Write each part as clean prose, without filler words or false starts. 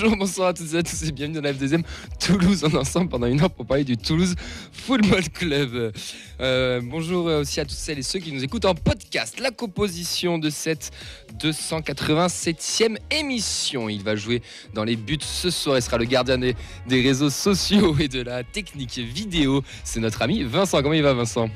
Bonjour, bonsoir à toutes et à tous et bienvenue dans la F2M Toulouse en ensemble pendant une heure pour parler du Toulouse Football Club. Bonjour aussi à toutes celles et ceux qui nous écoutent en podcast. La composition de cette 287e émission. Il va jouer dans les buts ce soir. Il sera le gardien des réseaux sociaux et de la technique vidéo. C'est notre ami Vincent. Comment il va, Vincent ?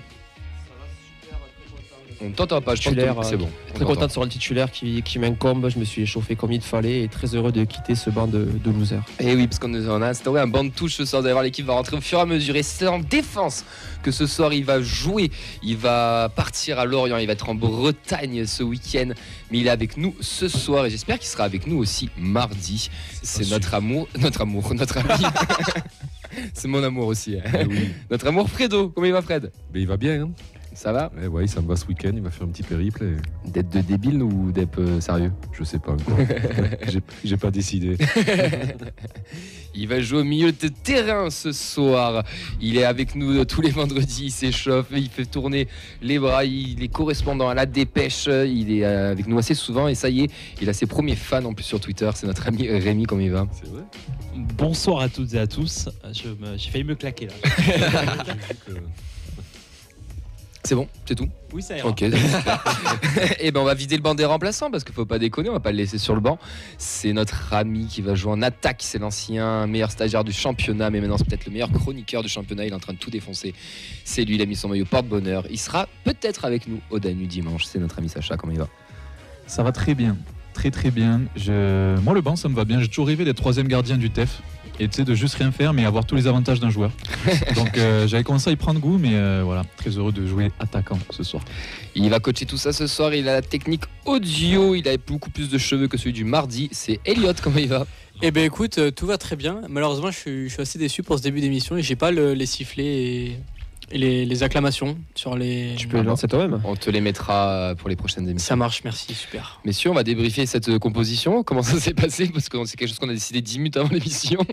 On ne t'entend pas, je pense que c'est bon. Très content de sur le titulaire qui m'incombe. Je me suis échauffé comme il fallait et très heureux de quitter ce banc de losers. Et oui, parce qu'on a instauré un banc de touche ce soir. D'ailleurs, l'équipe va rentrer au fur et à mesure. Et c'est en défense que ce soir il va jouer. Il va partir à Lorient. Il va être en Bretagne ce week-end. Mais il est avec nous ce soir et j'espère qu'il sera avec nous aussi mardi. C'est notre ami. C'est mon amour aussi. Oui. Notre amour Fredo. Comment il va, Fred ? Mais il va bien, hein. Ça va ? Ouais, ça me va ce week-end, il va faire un petit périple. Et... D'être de débile ou d'être sérieux ? Je sais pas encore. j'ai pas décidé. Il va jouer au milieu de terrain ce soir. Il est avec nous tous les vendredis, il s'échauffe, il fait tourner les bras, il est correspondant à la Dépêche, il est avec nous assez souvent et ça y est, il a ses premiers fans en plus sur Twitter. C'est notre ami Rémi, comment il va ? C'est vrai ? Bonsoir à toutes et à tous. J'ai failli me claquer là. C'est bon, c'est tout ? Oui, ça ira. Ok. Et ben on va vider le banc des remplaçants parce qu'il faut pas déconner, on va pas le laisser sur le banc. C'est notre ami qui va jouer en attaque, c'est l'ancien meilleur stagiaire du championnat, mais maintenant c'est peut-être le meilleur chroniqueur du championnat, il est en train de tout défoncer. C'est lui, il a mis son maillot porte-bonheur. Il sera peut-être avec nous au Danube dimanche, c'est notre ami Sacha, comment il va ? Ça va très bien, très bien. Moi le banc ça me va bien, j'ai toujours rêvé d'être troisième gardien du TEF. Et tu sais, de juste rien faire, mais avoir tous les avantages d'un joueur. Donc j'avais commencé à y prendre goût, mais voilà, très heureux de jouer attaquant ce soir. Il va coacher tout ça ce soir, il a la technique audio, il a beaucoup plus de cheveux que celui du mardi. C'est Elliot, comment il va ? Eh ben écoute, tout va très bien. Malheureusement, je suis assez déçu pour ce début d'émission et j'ai pas les sifflets et les acclamations sur les... Tu peux les lancer toi-même. On te les mettra pour les prochaines émissions. Ça marche, merci, super. Messieurs, on va débriefer cette composition. Comment ça s'est passé ? Parce que c'est quelque chose qu'on a décidé 10 minutes avant l'émission.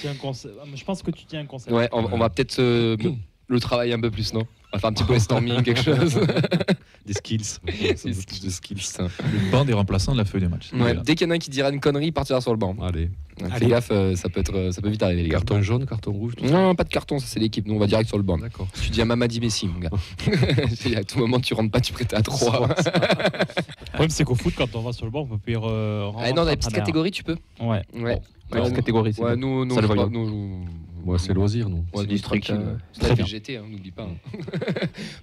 Je pense que tu tiens un concept. Ouais, on va peut-être le travailler un peu plus, non ? On va faire un petit brainstorming, quelque chose. Des skills. Des skills. Le banc des remplaçants de la feuille de match. Ouais, Voilà. dès qu'il y en a un qui dira une connerie, il partira sur le banc. Allez. Fais gaffe, ça peut vite arriver, les gars. Carton jaune, carton rouge, tout ça. Non, pas de carton, ça c'est l'équipe. Nous, on va direct sur le banc. D'accord. Tu dis à Mamadi Messi, mon gars. À tout moment, tu rentres pas, tu prêtes à 3. Le problème, c'est qu'au foot, quand on va sur le banc, on peut plus. Ah non, dans les petites catégories, tu peux. Ouais. Ouais. Ouais, cette catégorie, c'est Ouais, bien. nous, Ça le je sais pas, voyons. nous, Moi, c'est loisir, nous. ouais, C'est nous, du truc, tranquille. C'est la très bien. VGT, hein, n'oublie pas.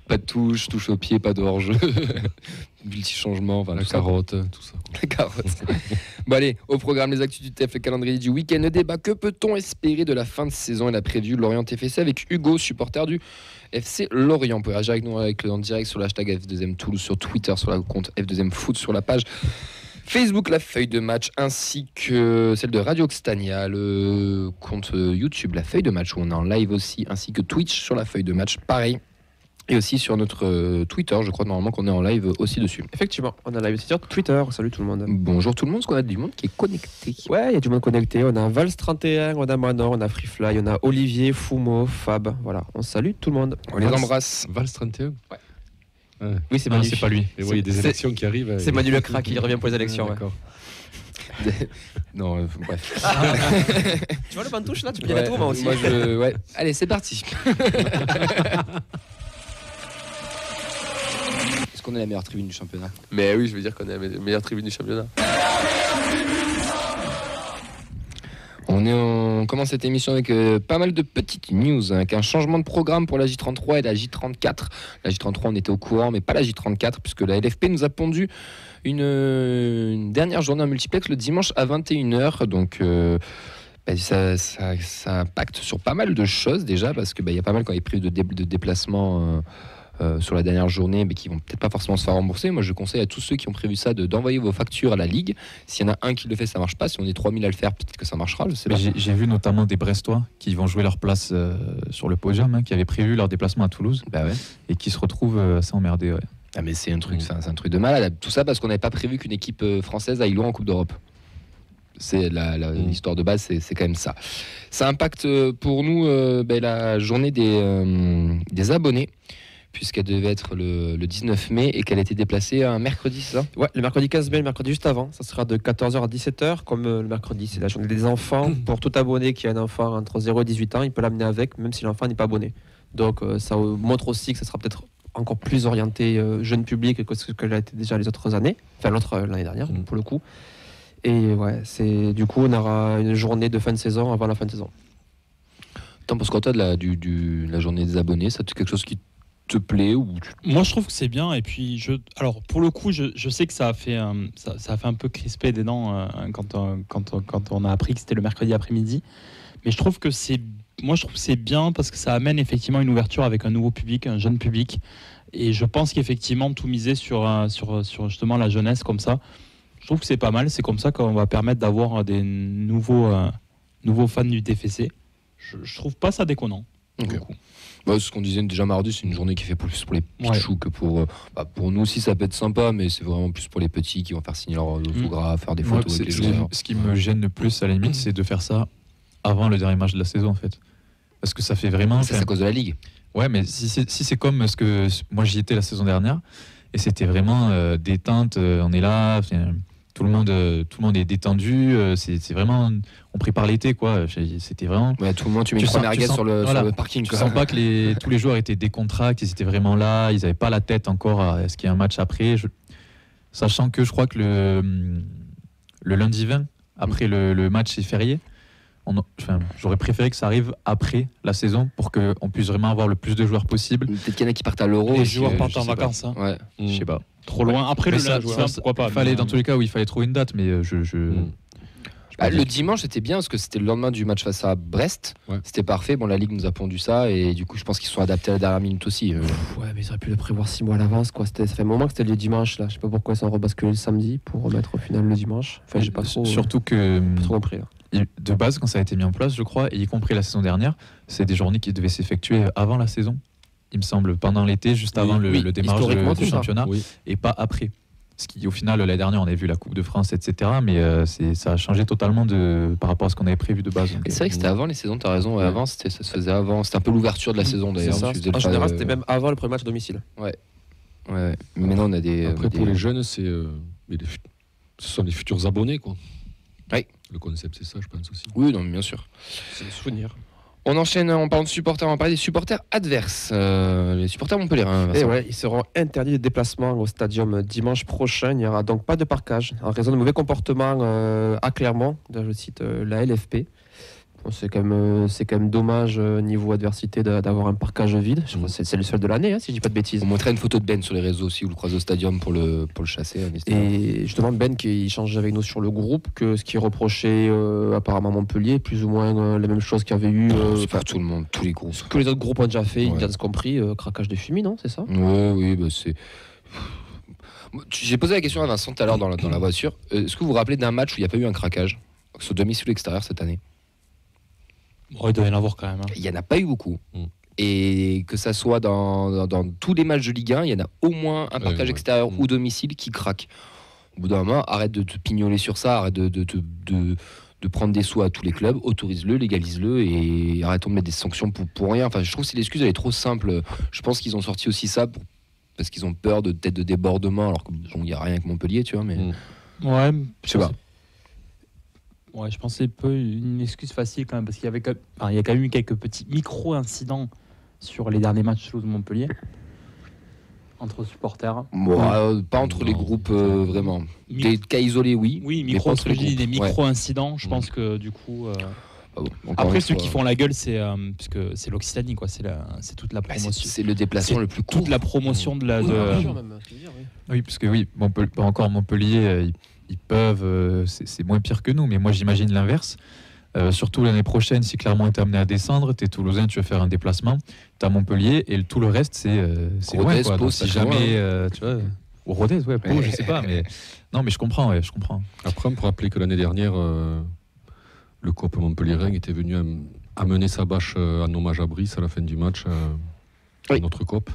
Pas de touche au pied, pas de hors-jeu. Multi-changement, enfin, La tout ça. carotte, tout ça. La carotte. Bon allez, au programme les actus du TF, le calendrier du week-end, le débat. Que peut-on espérer de la fin de saison et la prévue Lorient TFC avec Hugo, supporter du FC Lorient. Vous pouvez réagir avec nous en direct sur le hashtag F2M Toulouse, sur Twitter, sur le compte F2M Foot, sur la page Facebook, la feuille de match, ainsi que celle de Radio Xtania, le compte YouTube, la feuille de match, où on est en live aussi, ainsi que Twitch sur la feuille de match, pareil. Et aussi sur notre Twitter, je crois normalement qu'on est en live aussi dessus. Effectivement, on a live sur Twitter. Salut tout le monde. Bonjour tout le monde, parce qu'on a du monde qui est connecté. Ouais, il y a du monde connecté. On a Vals31, on a Manor, on a Freefly, on a Olivier, Fumo, Fab. Voilà, on salue tout le monde. On les embrasse. Vals 31. Oui, c'est Non, Manu. c'est pas lui. Et ouais, il y a des C'est- élections qui arrivent. C'est Manu le crack, il revient pour les élections. ouais. D'accord. Non, bref. Tu vois le banc de touche là, tu peux y Ouais, aller toi moi aussi. ouais. Allez, c'est parti. Est-ce qu'on est la meilleure tribune du championnat ? Mais oui, je veux dire qu'on est la meilleure tribune du championnat. On commence cette émission avec pas mal de petites news, avec un changement de programme pour la J33 et la J34. La J33, on était au courant, mais pas la J34, puisque la LFP nous a pondu une dernière journée en multiplex le dimanche à 21h. Donc ça impacte sur pas mal de choses déjà, parce qu'il y a pas mal quand il y a prévu de déplacements sur la dernière journée, mais qui vont peut-être pas forcément se faire rembourser. Moi, je conseille à tous ceux qui ont prévu ça d'envoyer vos factures à la Ligue. S'il y en a un qui le fait, ça marche pas. Si on est 3000 à le faire, peut-être que ça marchera. Je sais pas. J'ai vu notamment des Brestois qui vont jouer leur place sur le podium, qui avaient prévu leur déplacement à Toulouse Bah ouais. et qui se retrouvent assez emmerdés. Ouais. Ah mais c'est un truc de malade. Tout ça parce qu'on n'avait pas prévu qu'une équipe française aille loin en Coupe d'Europe. C'est l'histoire de base, c'est quand même ça. Ça impacte pour nous la journée des abonnés, puisqu'elle devait être le 19 mai et qu'elle a été déplacée un mercredi, c'est ça? Ouais, le mercredi 15 mai, le mercredi juste avant. Ça sera de 14h à 17h, comme le mercredi. C'est la journée des enfants. Pour tout abonné qui a un enfant entre 0 et 18 ans, il peut l'amener avec, même si l'enfant n'est pas abonné. Donc ça montre aussi que ça sera peut-être encore plus orienté jeune public que ce que l'a été déjà les autres années. Enfin, l'année dernière, pour le coup. Et ouais, du coup, on aura une journée de fin de saison avant la fin de saison. T'en penses quoi, toi, de la journée des abonnés? Ça, c'est quelque chose qui te plaît ou Moi, je trouve que c'est bien. Et puis, alors, pour le coup, je sais que ça a fait un peu crisper des dents quand on a appris que c'était le mercredi après-midi. Mais je trouve que c'est bien parce que ça amène effectivement une ouverture avec un nouveau public, un jeune public. Et je pense qu'effectivement, tout miser sur justement la jeunesse comme ça, je trouve que c'est pas mal. C'est comme ça qu'on va permettre d'avoir des nouveaux fans du TFC. Je trouve pas ça déconnant. Okay. Bah, ce qu'on disait déjà mardi, c'est une journée qui fait plus pour les pichous que pour nous aussi. Ça peut être sympa, mais c'est vraiment plus pour les petits qui vont faire signer leur autographe, faire des photos avec les joueurs. Ce qui me gêne le plus à la limite, c'est de faire ça avant le dernier match de la saison en fait, parce que ça fait vraiment. C'est à cause de la ligue. Ouais, mais si c'est comme ce que moi j'y étais la saison dernière et c'était vraiment détente. On est là. Tout le monde est détendu. C'est vraiment, on prépare l'été quoi. C'était vraiment. Ouais, tout le monde, tu mets une première merguez sur le parking. Tu sens pas que tous les joueurs étaient décontractés, ils étaient vraiment là, ils n'avaient pas la tête encore à est-ce qu'il y a un match après. Sachant que je crois que le lundi 20, après le match est férié. J'aurais préféré que ça arrive après la saison pour qu'on puisse vraiment avoir le plus de joueurs possible. Peut-être qu'il y en a qui partent à l'Euro. Les joueurs partent en vacances. Hein. Ouais. Je sais pas. Trop loin. Après le lundi, pourquoi pas. Dans tous les cas où il fallait trouver une date, mais le dimanche c'était bien parce que c'était le lendemain du match face à Brest. Ouais. C'était parfait. Bon, la Ligue nous a pondu ça et du coup je pense qu'ils sont adaptés à la dernière minute aussi. Ouais, mais ils auraient pu le prévoir 6 mois à l'avance quoi. Ça fait un moment que c'était le dimanche là. Je sais pas pourquoi ils sont rebasculés le samedi pour remettre au final le dimanche. Enfin, j'ai pas trop. Surtout que trop compris. Là. De base, quand ça a été mis en place, je crois, et y compris la saison dernière, c'est des journées qui devaient s'effectuer avant la saison, il me semble, pendant l'été, juste avant le démarrage du championnat, et pas après. Ce qui, au final, l'année dernière, on avait vu la Coupe de France, etc. Mais ça a changé totalement par rapport à ce qu'on avait prévu de base. Donc, c'est vrai que c'était avant les saisons, tu as raison. Ouais. Avant, ça se faisait avant. C'était un peu l'ouverture de la saison d'ailleurs. En général, c'était même avant le premier match à domicile. Ouais. Mais maintenant, on a des. Après, pour les jeunes, ce sont les futurs abonnés, quoi. Oui. Le concept, c'est ça, je pense aussi. Oui, non, mais bien sûr. C'est le souvenir. On enchaîne, on parle de supporters, on va parler des supporters adverses. Les supporters montpelliérains. Et ouais, ils seront interdits de déplacement au stadium dimanche prochain. Il n'y aura donc pas de parquage en raison de mauvais comportement à Clermont. Là, je cite la LFP. Bon, c'est quand même dommage niveau adversité d'avoir un parquage vide. Je crois que c'est le seul de l'année, si je dis pas de bêtises. On montrait une photo de Ben sur les réseaux aussi, où le croise au stadium pour le chasser. Et justement, Ben qui change avec nous sur le groupe, que ce qui reprochait apparemment Montpellier, plus ou moins la même chose qu'il y avait eu. C'est pas tout le monde, tous les groupes. Ce que les autres groupes ont déjà fait, Indians compris, craquage de fumée, non? C'est ça? Oui, c'est. J'ai posé la question à Vincent tout à l'heure dans la voiture. Est-ce que vous vous rappelez d'un match où il n'y a pas eu un craquage, sur domicile ou extérieur cette année? Il doit y en avoir quand même. Il n'y en a pas eu beaucoup. Et que ça soit dans tous les matchs de Ligue 1, il y en a au moins un parquage extérieur ou domicile qui craque. Au bout d'un moment, arrête de te pignoler sur ça, arrête de prendre des sous à tous les clubs, autorise-le, légalise-le et arrêtons de mettre des sanctions pour rien. Enfin, je trouve que l'excuse elle est trop simple. Je pense qu'ils ont sorti aussi ça parce qu'ils ont peur de tête de débordement, alors qu'il n'y a rien avec Montpellier, tu vois. Mais ouais, je sais pas. Ouais, je pense que c'est une excuse facile quand même, parce qu'il y a quand même eu quelques petits micro-incidents sur les derniers matchs de Montpellier, entre supporters. Pas entre les groupes, vraiment. Des cas isolés, oui. Oui, des micro-incidents, je pense que du coup... Après, ceux qui font la gueule, puisque c'est l'Occitanie, quoi. C'est toute la promotion. C'est le déplacement le plus court. Toute la promotion de la... Oui, parce que Montpellier... Ils peuvent, c'est moins pire que nous, mais moi j'imagine l'inverse. Surtout l'année prochaine, si Clermont est amené à descendre, t'es Toulousain, tu vas faire un déplacement, t'as Montpellier et tout le reste c'est loin, quoi. Donc, si jamais, tu vois, ou Rodez, Pau, je sais pas, mais non, mais je comprends. Après, on peut rappeler que l'année dernière, le COP Montpelliérain était venu amener sa bâche en hommage à Brice à la fin du match, notre COP.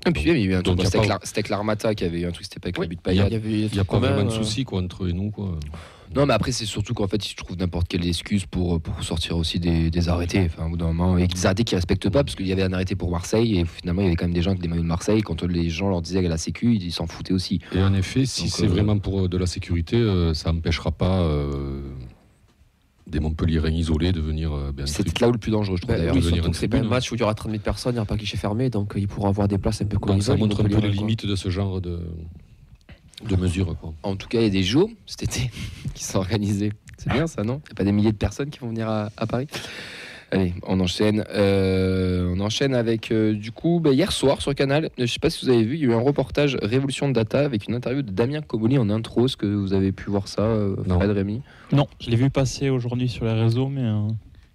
Et puis il y a eu un truc, Donc, c'était avec l'Armata qui avait eu un truc, c'était pas avec le but Il y Payet. avait Il n'y a pas vraiment de souci quoi, entre nous. Quoi. Non, mais après, c'est surtout qu'en fait, ils trouvent n'importe quelle excuse pour sortir aussi des arrêtés. Enfin, au bout d'un moment, et des arrêtés qu'ils respectent pas, parce qu'il y avait un arrêté pour Marseille, et finalement, il y avait quand même des gens avec des maillots de Marseille. Quand les gens leur disaient qu'à la Sécu, ils s'en foutaient aussi. Et en effet, si Donc, c'est vraiment pour de la sécurité, ça n'empêchera pas des Montpellierins isolés de venir. C'est peut-être là où le plus dangereux, je trouve, d'ailleurs. Oui, venir surtout en que c'est pas un tribune. match où il y aura 30 000 personnes, il n'y aura pas guichet fermé, donc ils pourront avoir des places un peu comme Donc ils ça veulent, montre un peu Montpellier, les quoi. limites de ce genre de mesures. Quoi. En tout cas, il y a des JO cet été qui sont organisés. C'est bien ça, non? Il n'y a pas des milliers de personnes qui vont venir à Paris? Allez, on enchaîne. On enchaîne avec, du coup, hier soir sur Canal, je ne sais pas si vous avez vu, il y a eu un reportage Révolution de Data avec une interview de Damien Comoli en intro. Est-ce que vous avez pu voir ça, Non. Fred, Rémi? Non, je l'ai vu passer aujourd'hui sur les réseaux, mais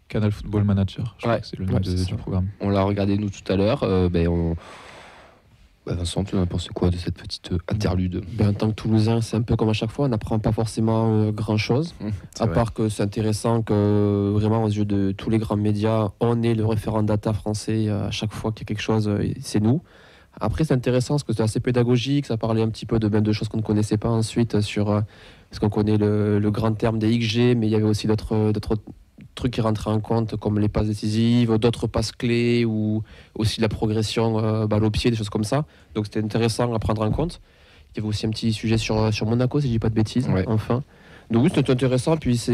Canal Football Manager, je crois que c'est le nom c'est ça. du programme. On l'a regardé nous tout à l'heure. Vincent, tu en as pensé quoi de cette petite interlude? En tant que Toulousain, c'est un peu comme à chaque fois, on n'apprend pas forcément grand-chose. C'est À vrai. part que c'est intéressant que vraiment aux yeux de tous les grands médias, on est le référent data français à chaque fois qu'il y a quelque chose, c'est nous. Après c'est intéressant parce que c'est assez pédagogique, ça parlait un petit peu de choses qu'on ne connaissait pas ensuite parce qu'on connaît le grand terme des XG, mais il y avait aussi d'autres trucs qui rentraient en compte comme les passes décisives, d'autres passes clés ou aussi la progression balle au pied, des choses comme ça. Donc c'était intéressant à prendre en compte. Il y avait aussi un petit sujet sur Monaco, si je dis pas de bêtises, Ouais. enfin. Donc oui, c'était intéressant. Puis c'est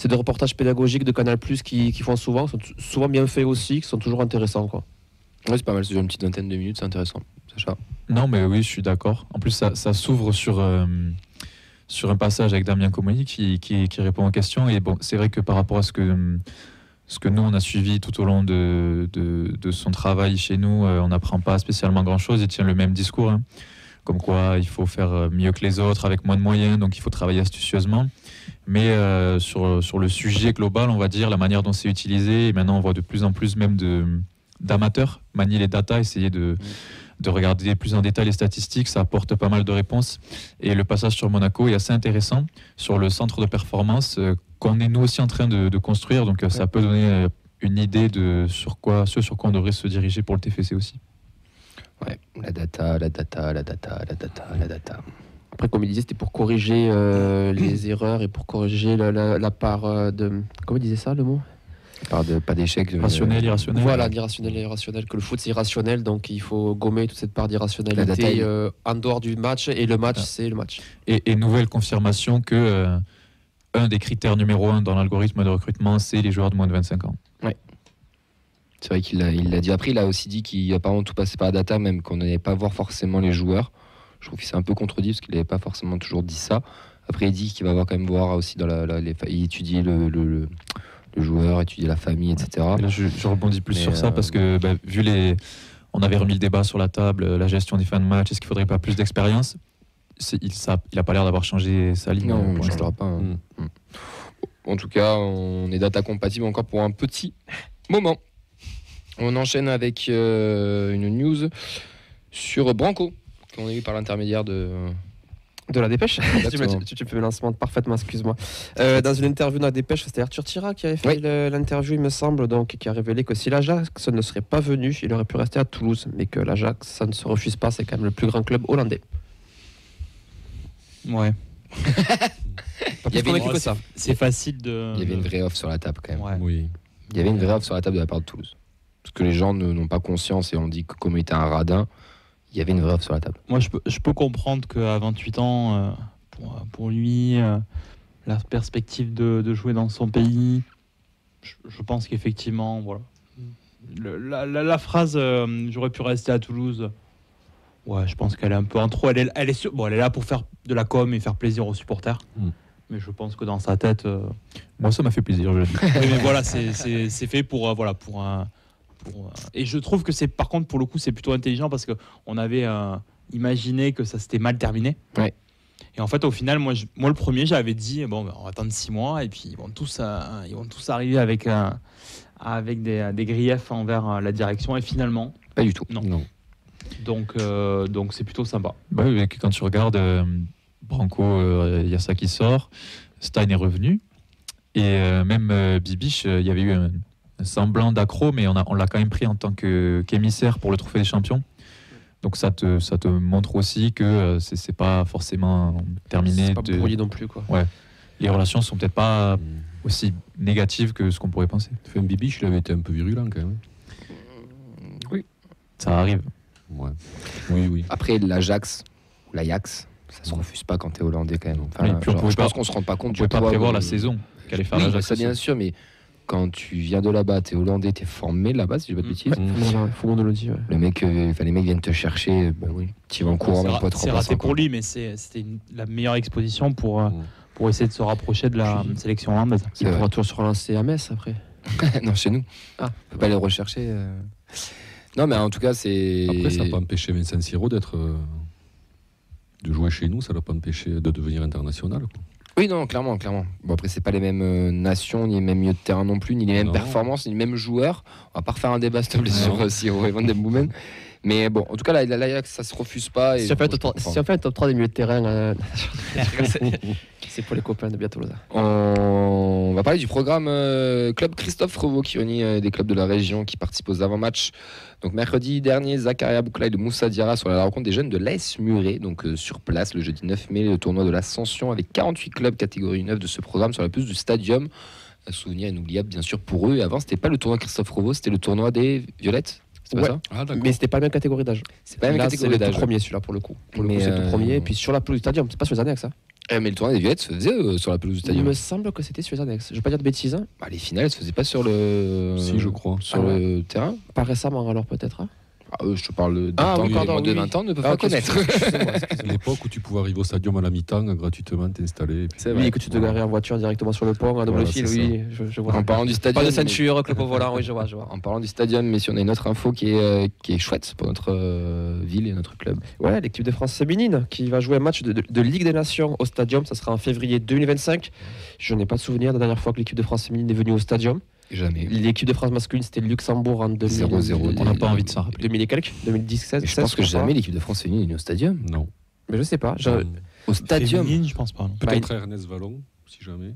des reportages pédagogiques de Canal+, qui font souvent, qui sont souvent bien faits aussi, qui sont toujours intéressants, quoi. Ouais, c'est pas mal, c'est une petite vingtaine de minutes, c'est intéressant. Sacha? Non, mais oui, je suis d'accord. En plus, ça s'ouvre sur un passage avec Damien Comoli qui répond aux questions. Et bon, c'est vrai que par rapport à ce que nous, on a suivi tout au long de son travail chez nous, on n'apprend pas spécialement grand-chose. Il tient le même discours, hein. Comme quoi il faut faire mieux que les autres avec moins de moyens, donc il faut travailler astucieusement. Mais sur le sujet global, on va dire, la manière dont c'est utilisé, et maintenant on voit de plus en plus même d'amateurs manier les datas, essayer de regarder plus en détail les statistiques, ça apporte pas mal de réponses. Et le passage sur Monaco est assez intéressant sur le centre de performance qu'on est nous aussi en train de construire. Donc ça peut donner une idée de ce sur quoi on devrait se diriger pour le TFC aussi. Ouais, la data. Après, comme il disait, c'était pour corriger les erreurs et pour corriger la part de... Comment il disait ça, le mot? Pas d'échec. Rationnel, irrationnel. Voilà, d'irrationnel et irrationnel, que le foot c'est irrationnel, donc il faut gommer toute cette part La data, d'irrationalité en dehors du match, et le match c'est le match. Et nouvelle confirmation que un des critères numéro 1 dans l'algorithme de recrutement, c'est les joueurs de moins de 25 ans. C'est vrai qu'il l'a dit. Après, il a aussi dit qu'il apparemment tout passait par la data, même qu'on n'allait pas voir forcément les joueurs. Je trouve qu'il s'est un peu contredit parce qu'il n'avait pas forcément toujours dit ça. Après, il dit qu'il va quand même voir aussi dans il étudie le joueur, étudier la famille, etc. Et là, je rebondis plus Mais, sur ça parce que on avait remis le débat sur la table, la gestion des fins de match, est-ce qu'il faudrait pas plus d'expérience? Il a pas l'air d'avoir changé sa ligne. Non, on pour ne l'instant. changera pas. Hein. En tout cas, on est data compatible encore pour un petit moment. On enchaîne avec une news sur Branco, qu'on a eu par l'intermédiaire de... De la dépêche. Exactement. tu peux me lancer parfaitement, excuse-moi. Dans une interview dans la dépêche, c'était Arthur Tira qui avait fait l'interview, il me semble, donc qui a révélé que si l'Ajax ne serait pas venu, il aurait pu rester à Toulouse, mais que l'Ajax, ça ne se refuse pas, c'est quand même le plus grand club hollandais. ouais, Pas Il y plus avait convaincu une- que ça. c'est facile de. Il y avait une vraie offre sur la table quand même. Ouais. Oui. Il y avait une vraie offre sur la table de la part de Toulouse. Parce que les gens n'ont pas conscience et on dit que comme il était un radin, il y avait une vraie offre sur la table. Moi, je peux comprendre qu'à 28 ans, pour lui, la perspective de jouer dans son pays, je pense qu'effectivement, voilà. La phrase j'aurais pu rester à Toulouse, ouais, je pense qu'elle est un peu en trop. Elle est là pour faire de la com et faire plaisir aux supporters. Mais je pense que dans sa tête. Moi, ça m'a fait plaisir, je le dis. Oui, mais voilà, c'est fait pour et je trouve que c'est, par contre, pour le coup, c'est plutôt intelligent parce que on avait imaginé que ça s'était mal terminé. Ouais. Et en fait, au final, moi le premier, j'avais dit bon, on va attendre 6 mois et puis ils vont tous arriver avec des griefs envers la direction. Et finalement, Pas du tout. non. Donc c'est plutôt sympa. Bah oui, mais quand tu regardes Branco, il y a ça qui sort. Stein est revenu. Et même Bibiche, il y avait eu semblant d'accro, mais on l'a quand même pris en tant qu'émissaire pour le Trophée des Champions. Donc ça te montre aussi que c'est pas forcément terminé. C'est pas brouillé non plus, quoi. Ouais. Les relations sont peut-être pas aussi négatives que ce qu'on pourrait penser. Bibiche, il avait été un peu virulent quand même. Oui. Ça arrive. Ouais. Oui. Après, l'Ajax ou l'Ajax, ça se refuse pas quand t'es hollandais quand même. Enfin, Oui, puis je pense qu'on se rend pas compte. On pouvait pas prévoir la saison qu'allait faire Oui, l'Ajax. ça bien sûr, mais quand tu viens de là-bas, t'es hollandais, t'es formé là-bas, si je dis pas de bêtises. Faut qu'on le dise. Ouais. Les mecs viennent te chercher, tu vas en courant, même pas trop. C'est raté pour lui, mais c'était la meilleure exposition pour essayer de se rapprocher de la sélection hollandaise. Il pourra toujours se relancer à Metz après. Non, chez nous. Ah. On peut pas les rechercher. Non, mais en tout cas, c'est. Après, ça n'a pas empêché Vincent Siro de jouer chez nous, ça ne l'a pas empêché de devenir international. Quoi. Oui, non, clairement. Bon, après, c'est pas les mêmes nations, ni les mêmes milieux de terrain non plus, ni les mêmes performances, ni les mêmes joueurs. On va pas refaire un débat, s'il te plaît, sur Siro et Van den Boomen. Mais bon, en tout cas, l'Ajax, ça se refuse pas. Si on fait un top 3 des milieux de terrain, c'est pour les copains de Biatolosa. On va parler du programme Club Christophe Revaux qui réunit des clubs de la région qui participent aux avant-matchs. Donc mercredi dernier, Zakaria Bouklaï de Moussa Diarra sur la rencontre des jeunes de l'AS Muret. Donc sur place, le jeudi 9 mai, le tournoi de l'Ascension avec 48 clubs catégorie 9 de ce programme sur la pelouse du Stadium. Un souvenir inoubliable bien sûr pour eux. Et avant, c'était pas le tournoi Christophe Revaux, c'était le tournoi des Violettes. C'est pas ça mais c'était pas la même catégorie d'âge. C'est pas la même catégorie c'est d'âge. le tout premier celui-là pour le coup. Pour le Mais coup, c'est le tout premier. Et puis sur la pelouse du Stadium, c'est pas sur les annexes. Hein. Mais le tournoi des Violettes se faisait sur la pelouse du Il Stadium. me semble que c'était sur les annexes. Je vais pas dire de bêtises. Hein. Bah, les finales se faisaient pas sur le. Si, je crois. Sur le terrain. Pas récemment alors peut-être. Hein. Je te parle de pardon, de 20 ans ne peuvent pas connaître. C'est l'époque où tu pouvais arriver au stadium à la mi-temps gratuitement, t'installer. C'est Oui, que tu te garais en voiture directement sur le pont, un double fil, oui, je vois. En parlant du stadium. Pas de ceinture, club au volant, oui, je vois. En parlant du stadium, mais si on a une autre info qui est chouette pour notre ville et notre club. Ouais, l'équipe de France féminine qui va jouer un match de Ligue des Nations au Stadium, ça sera en février 2025. Je n'ai pas de souvenir de la dernière fois que l'équipe de France féminine est venue au Stadium. Jamais. L'équipe de France masculine, c'était le Luxembourg en 0-0. On n'a pas envie de s'en rappeler. 2000 et quelques, 2016. Je pense que jamais l'équipe de France féminine est venue au stadium. Non. Mais je sais pas. Au stadium. Féminine, je pense pas. Non. Peut-être Ernest Vallon, si jamais.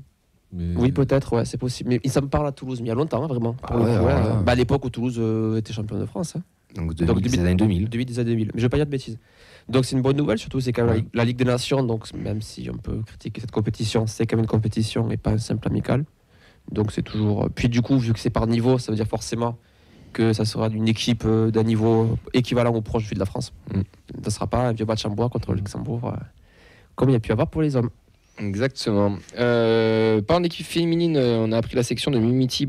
Mais... Oui, peut-être, ouais, c'est possible. Mais ça me parle à Toulouse, mais il y a longtemps, hein, vraiment. Pour le coup, à l'époque où Toulouse était champion de France. Hein. Donc des années 2000. Des années 2000. Mais je ne vais pas dire de bêtises. Donc c'est une bonne nouvelle, surtout c'est quand même la Ligue des Nations. Donc même si on peut critiquer cette compétition, c'est quand même une compétition et pas un simple amical. Donc c'est toujours. Puis du coup, vu que c'est par niveau, ça veut dire forcément que ça sera d'une équipe d'un niveau équivalent ou proche de la France. Ça ne sera pas un vieux match en bois contre le Luxembourg, comme il y a pu avoir pour les hommes. Exactement. Par l'équipe féminine, on a appris la section de Mimiti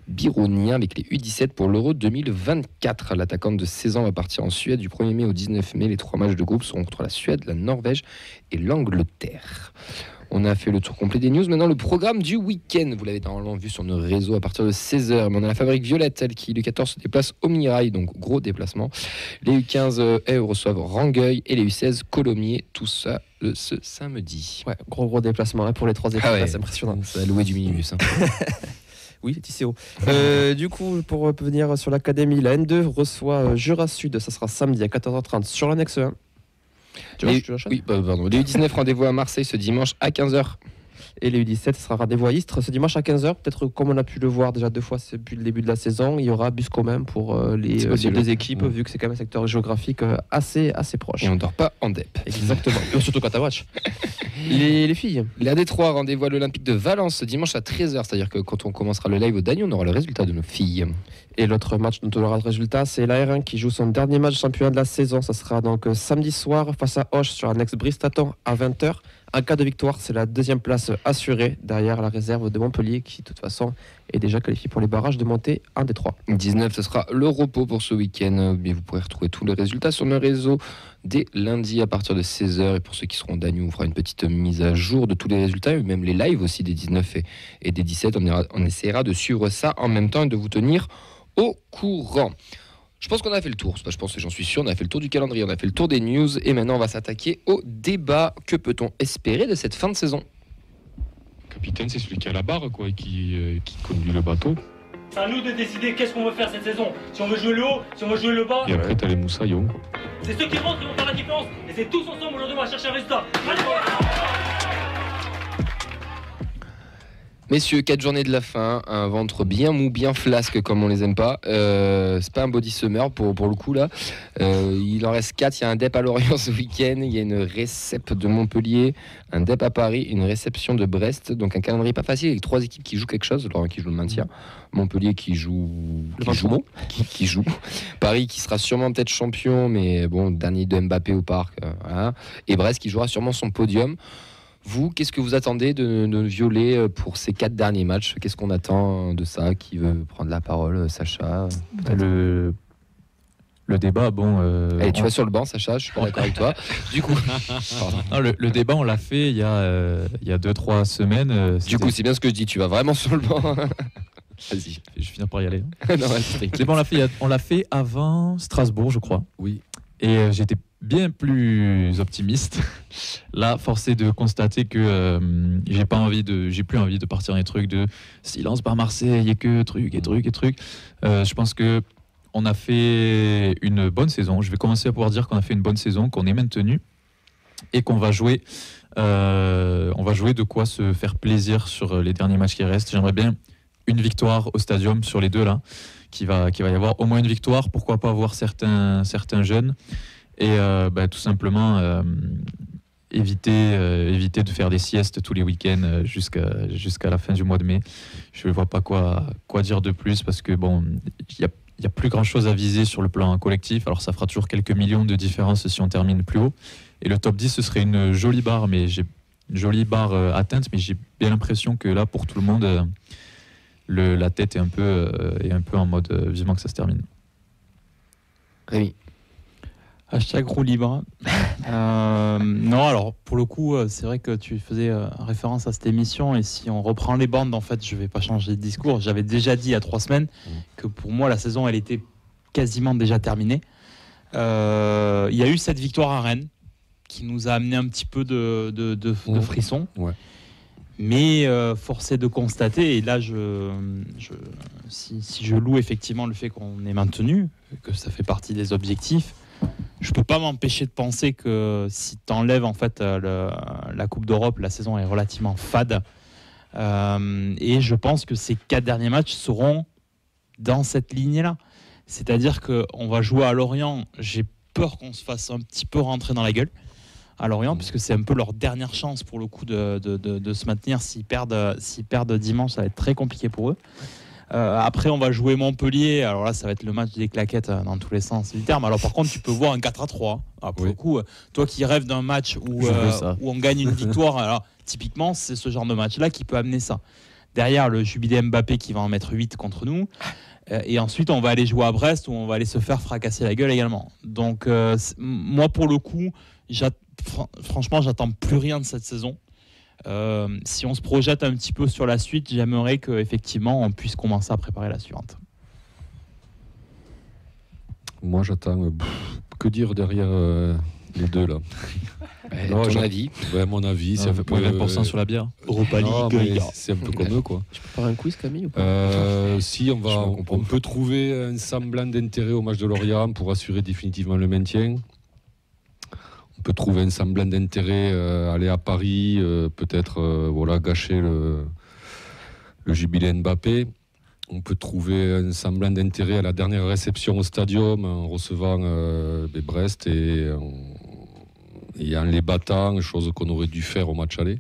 Bironien avec les U17 pour l'Euro 2024. L'attaquante de 16 ans va partir en Suède du 1er mai au 19 mai. Les 3 matchs de groupe seront contre la Suède, la Norvège et l'Angleterre. On a fait le tour complet des news. Maintenant, le programme du week-end. Vous l'avez normalement vu sur nos réseaux à partir de 16h. Mais on a la Fabrique Violette, elle qui, le 14, se déplace au Mirail. Donc, gros déplacement. Les U15 reçoivent Rangueil et les U16 Colomiers. Tout ça ce samedi. Ouais, gros déplacement hein, pour les 3 équipes. C'est impressionnant. Ça a loué du minibus. Hein. Oui, TCO. Du coup, pour venir sur l'académie, la N2 reçoit Jura Sud. Ça sera samedi à 14h30 sur l'annexe 1. Oui, pardon. Les U19, rendez-vous à Marseille ce dimanche à 15h. Et les U17, ce sera rendez-vous à Istres ce dimanche à 15h. Peut-être comme on a pu le voir déjà 2 fois depuis le début de la saison, il y aura bus commun pour les 2 équipes, vu que c'est quand même un secteur géographique assez proche. Et on ne dort pas en DEP. Exactement. Surtout quand tu watch. Les filles. La D3, rendez-vous à l'Olympique de Valence ce dimanche à 13h. C'est-à-dire que quand on commencera le live au Dany, on aura le résultat de nos filles. Et l'autre match dont on aura le résultat, c'est la R1 qui joue son dernier match championnat de la saison. Ça sera donc samedi soir face à Auch sur l'annexe Bristaton à 20h. En cas de victoire, c'est la 2e place assurée derrière la réserve de Montpellier qui, de toute façon, est déjà qualifiée pour les barrages de montée en D3. 19, ce sera le repos pour ce week-end. Mais vous pourrez retrouver tous les résultats sur nos réseaux dès lundi à partir de 16h. Et pour ceux qui seront Dany, on fera une petite mise à jour de tous les résultats, et même les lives aussi des 19 et des 17. On essaiera de suivre ça en même temps et de vous tenir au courant. Je pense qu'on a fait le tour, j'en suis sûr, on a fait le tour du calendrier, on a fait le tour des news et maintenant on va s'attaquer au débat. Que peut-on espérer de cette fin de saison ? Le capitaine, c'est celui qui a la barre quoi, et qui conduit le bateau. C'est à nous de décider qu'est-ce qu'on veut faire cette saison. Si on veut jouer le haut, si on veut jouer le bas. Et après, t'as les moussaillons. C'est ceux qui rentrent qui vont faire la différence. Et c'est tous ensemble aujourd'hui on va chercher un résultat. Allez, Messieurs, 4 journées de la fin, un ventre bien mou, bien flasque comme on les aime pas. C'est pas un body summer pour le coup là. Il en reste 4. Il y a un DEP à Lorient ce week-end. Il y a une récep de Montpellier, un DEP à Paris, une réception de Brest. Donc un calendrier pas facile avec 3 équipes qui jouent quelque chose. Lorient qui joue le maintien, Montpellier qui joue, Paris qui sera sûrement peut-être champion, mais bon, dernier de Mbappé au parc. Voilà. Et Brest qui jouera sûrement son podium. Vous, qu'est-ce que vous attendez de Violet pour ces 4 derniers matchs? Qu'est-ce qu'on attend de ça? Qui veut prendre la parole? Sacha? Le débat, bon... Allez, tu vas sur le banc, Sacha, je suis pas d'accord avec toi. Du coup... Non, le débat, on l'a fait il y a 2-3 semaines. Du coup, c'est bien ce que je dis, tu vas vraiment sur le banc. Vas-y. Je finis par y aller. Non, le débat, on l'a fait avant Strasbourg, je crois. Oui. Et j'étais bien plus optimiste. Là, force est de constater que j'ai plus envie de partir dans les trucs de silence par Marseille et que truc. Je pense que on a fait une bonne saison. Je vais commencer à pouvoir dire qu'on a fait une bonne saison, qu'on est maintenu et qu'on va jouer. On va jouer de quoi se faire plaisir sur les derniers matchs qui restent. J'aimerais bien une victoire au stadium sur les deux là, qui va y avoir au moins une victoire. Pourquoi pas avoir certains jeunes. Et tout simplement éviter de faire des siestes tous les week-ends jusqu'à la fin du mois de mai. Je ne vois pas quoi dire de plus parce que bon, il y a plus grand-chose à viser sur le plan collectif. Alors ça fera toujours quelques millions de différence si on termine plus haut. Et le top 10, ce serait une jolie barre, atteinte, mais j'ai bien l'impression que là, pour tout le monde, la tête est un peu en mode vivement que ça se termine. Rémi. Hashtag roue libre. Non, alors pour le coup, c'est vrai que tu faisais référence à cette émission et si on reprend les bandes, en fait, je vais pas changer de discours. J'avais déjà dit il y a 3 semaines que pour moi, la saison, elle était quasiment déjà terminée. Il y a eu cette victoire à Rennes qui nous a amené un petit peu de frisson. Ouais. Mais force est de constater, et là, si je loue effectivement le fait qu'on est maintenu, que ça fait partie des objectifs, je peux pas m'empêcher de penser que si tu enlèves en fait la Coupe d'Europe, la saison est relativement fade. Et je pense que ces 4 derniers matchs seront dans cette lignée-là. C'est-à-dire qu'on va jouer à Lorient. J'ai peur qu'on se fasse un petit peu rentrer dans la gueule à Lorient, puisque c'est un peu leur dernière chance pour le coup de se maintenir. S'ils perdent dimanche, ça va être très compliqué pour eux. Après, on va jouer Montpellier. Alors là, ça va être le match des claquettes dans tous les sens du terme. Alors par contre, tu peux voir un 4-3. Alors, pour le coup, toi qui rêves d'un match où on gagne une victoire, alors typiquement, c'est ce genre de match-là qui peut amener ça. Derrière, le jubilé Mbappé qui va en mettre 8 contre nous. Et ensuite, on va aller jouer à Brest où on va aller se faire fracasser la gueule également. Donc, moi, pour le coup, franchement, j'attends plus rien de cette saison. Si on se projette un petit peu sur la suite, j'aimerais qu'effectivement on puisse commencer à préparer la suivante. Moi j'attends. Que dire derrière les deux là? Ton avis? Ouais, mon avis, c'est un peu 20% sur la bière. Europa League, c'est un peu comme eux quoi. Tu peux faire un quiz, Camille, ou pas? Si on peut trouver un semblant d'intérêt au match de Lorient pour assurer définitivement le maintien. On peut trouver un semblant d'intérêt, aller à Paris, peut-être gâcher le jubilé Mbappé. On peut trouver un semblant d'intérêt à la dernière réception au stadium en recevant Brest et en les battant, chose qu'on aurait dû faire au match aller.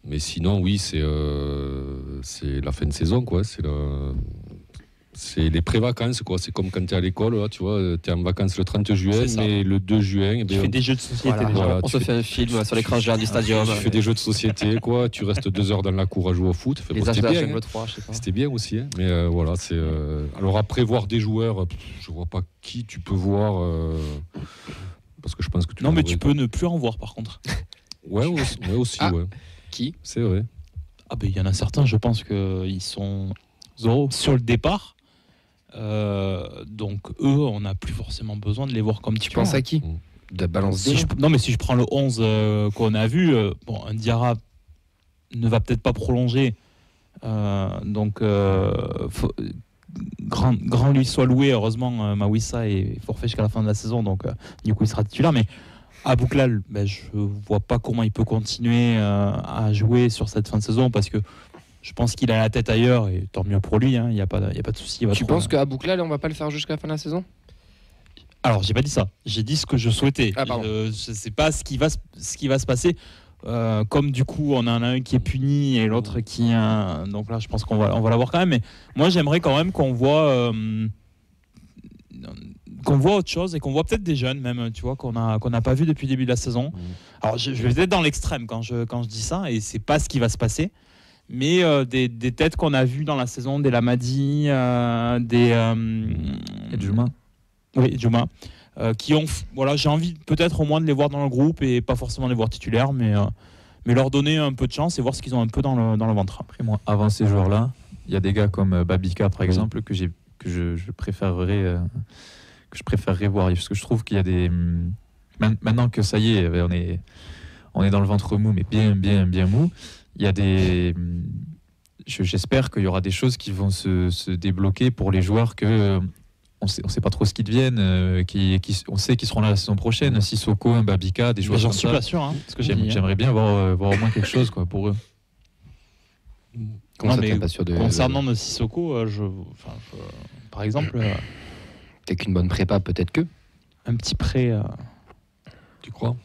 Mais sinon, oui, c'est la fin de saison, quoi. C'est les pré-vacances, quoi. C'est comme quand tu es à l'école, là, tu vois, tu es en vacances le 30 juin, mais le 2 juin... Tu fais des jeux de société déjà. Voilà, on se fait un film sur l'écran géant du stadium. Tu fais des jeux de société, quoi. Tu restes 2 heures dans la cour à jouer au foot. Les âges de la jungle 3, je sais pas. C'était bien aussi, hein. Mais voilà, c'est... Alors après, voir des joueurs, je vois pas qui tu peux voir... Parce que je pense que tu... Non, mais tu peux ne plus en voir, par contre. Ouais, aussi, ouais. Qui? C'est vrai. Ah ben, il y en a certains, je pense qu'ils sont sur le départ. Donc eux, on n'a plus forcément besoin de les voir comme tu penses à qui? De balance Non, mais si je prends le 11 qu'on a vu, un Diarra ne va peut-être pas prolonger. Donc grand lui soit loué. Heureusement, Mawissa est forfait jusqu'à la fin de la saison, donc du coup il sera titulaire. Mais Abouklal, je vois pas comment il peut continuer à jouer sur cette fin de saison parce que Je pense qu'il a la tête ailleurs et tant mieux pour lui. Il n'y a pas de souci. Tu penses qu'à Bouclal, on va pas le faire jusqu'à la fin de la saison? Alors, j'ai pas dit ça. J'ai dit ce que je souhaitais. Ah, pardon. Je sais pas ce qui va se passer. Comme du coup, on en a un qui est puni et l'autre qui. Donc là, je pense qu'on va l'avoir quand même. Mais moi, j'aimerais quand même qu'on voit autre chose et qu'on voit peut-être des jeunes même, tu vois, qu'on n'a pas vu depuis le début de la saison. Alors, je vais peut-être dans l'extrême quand je dis ça et c'est pas ce qui va se passer. Mais des têtes qu'on a vues dans la saison, des Lamadi, Et Djouma. Oui, Djouma. Qui ont, voilà, j'ai envie peut-être au moins de les voir dans le groupe et pas forcément les voir titulaires, mais leur donner un peu de chance et voir ce qu'ils ont un peu dans le ventre. Après, moi, avant ces joueurs-là, il y a des gars comme Babika, par exemple, que je préférerais voir. Parce que je trouve qu'il y a des... Maintenant que ça y est, on est dans le ventre mou, mais bien mou, il y a des... J'espère qu'il y aura des choses qui vont se débloquer pour les joueurs que... on sait pas trop ce qu'ils deviennent, on sait qu'ils seront là la saison prochaine. Sissoko, un Babika, des joueurs J'en comme suis ça. pas sûr. Hein, J'aimerais bien voir au moins quelque chose quoi, pour eux. Comment Non, ça, mais t'es pas sûr de... concernant de Sissoko, par exemple, T'es qu'une bonne prépa, peut-être que. un petit prêt. Tu crois?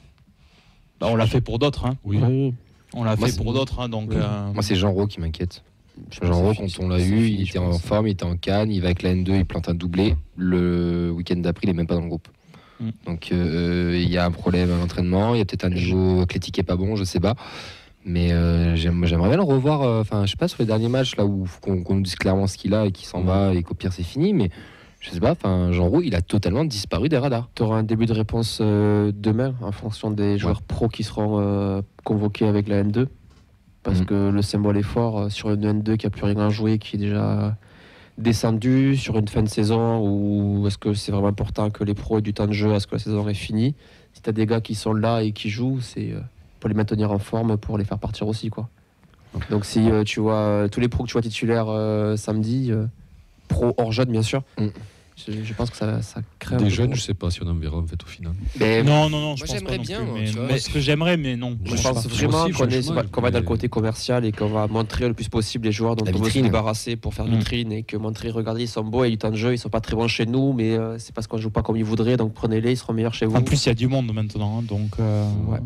On l'a fait pour d'autres. Hein. Oui. On l'a Moi, fait c'est- pour d'autres. Hein, donc, Moi, c'est Jean Rau qui m'inquiète. Jean Rau, quand on l'a eu, il était en forme, il était en Cannes, il va avec la N2, il plante un doublé. Le week-end d'après, il est même pas dans le groupe. Donc il y a un problème à l'entraînement, il y a peut-être un niveau athlétique qui est pas bon, je sais pas. Mais j'aimerais bien le revoir. Enfin, je sais pas sur les derniers matchs là où qu'on nous dise clairement ce qu'il a et qu'il s'en va et qu'au pire c'est fini. Mais je sais pas. Enfin, Jean Roux, il a totalement disparu des radars. Tu auras un début de réponse demain en fonction des joueurs pros qui seront convoqués avec la N2. Parce que le symbole est fort sur une N2 qui a plus rien à jouer, qui est déjà descendu sur une fin de saison, ou est-ce que c'est vraiment important que les pros aient du temps de jeu, est-ce que la saison est finie? Si tu as des gars qui sont là et qui jouent, c'est pour les maintenir en forme, pour les faire partir aussi, quoi. Donc si tu vois tous les pros que tu vois titulaires samedi, pro hors jeune bien sûr, je pense que ça crée un Des peu jeunes, de- je sais pas si on en verra en fait au final. Mais non, je moi, pense j'aimerais pas non bien, plus, moi, mais- tu vois. mais ce que j'aimerais, mais non. Je Moi, pense je- vraiment aussi, franchement, qu'on va dans le mais- côté commercial et qu'on va montrer le plus possible les joueurs dont La on veut se vitrine. débarrasser pour faire vitrine, et que montrer, regardez, ils sont beaux, il y a du temps de jeu, ils sont pas très bons chez nous, mais c'est parce qu'on joue pas comme ils voudraient, donc prenez-les, ils seront meilleurs chez vous. En plus, il y a du monde maintenant, hein, donc. Ouais.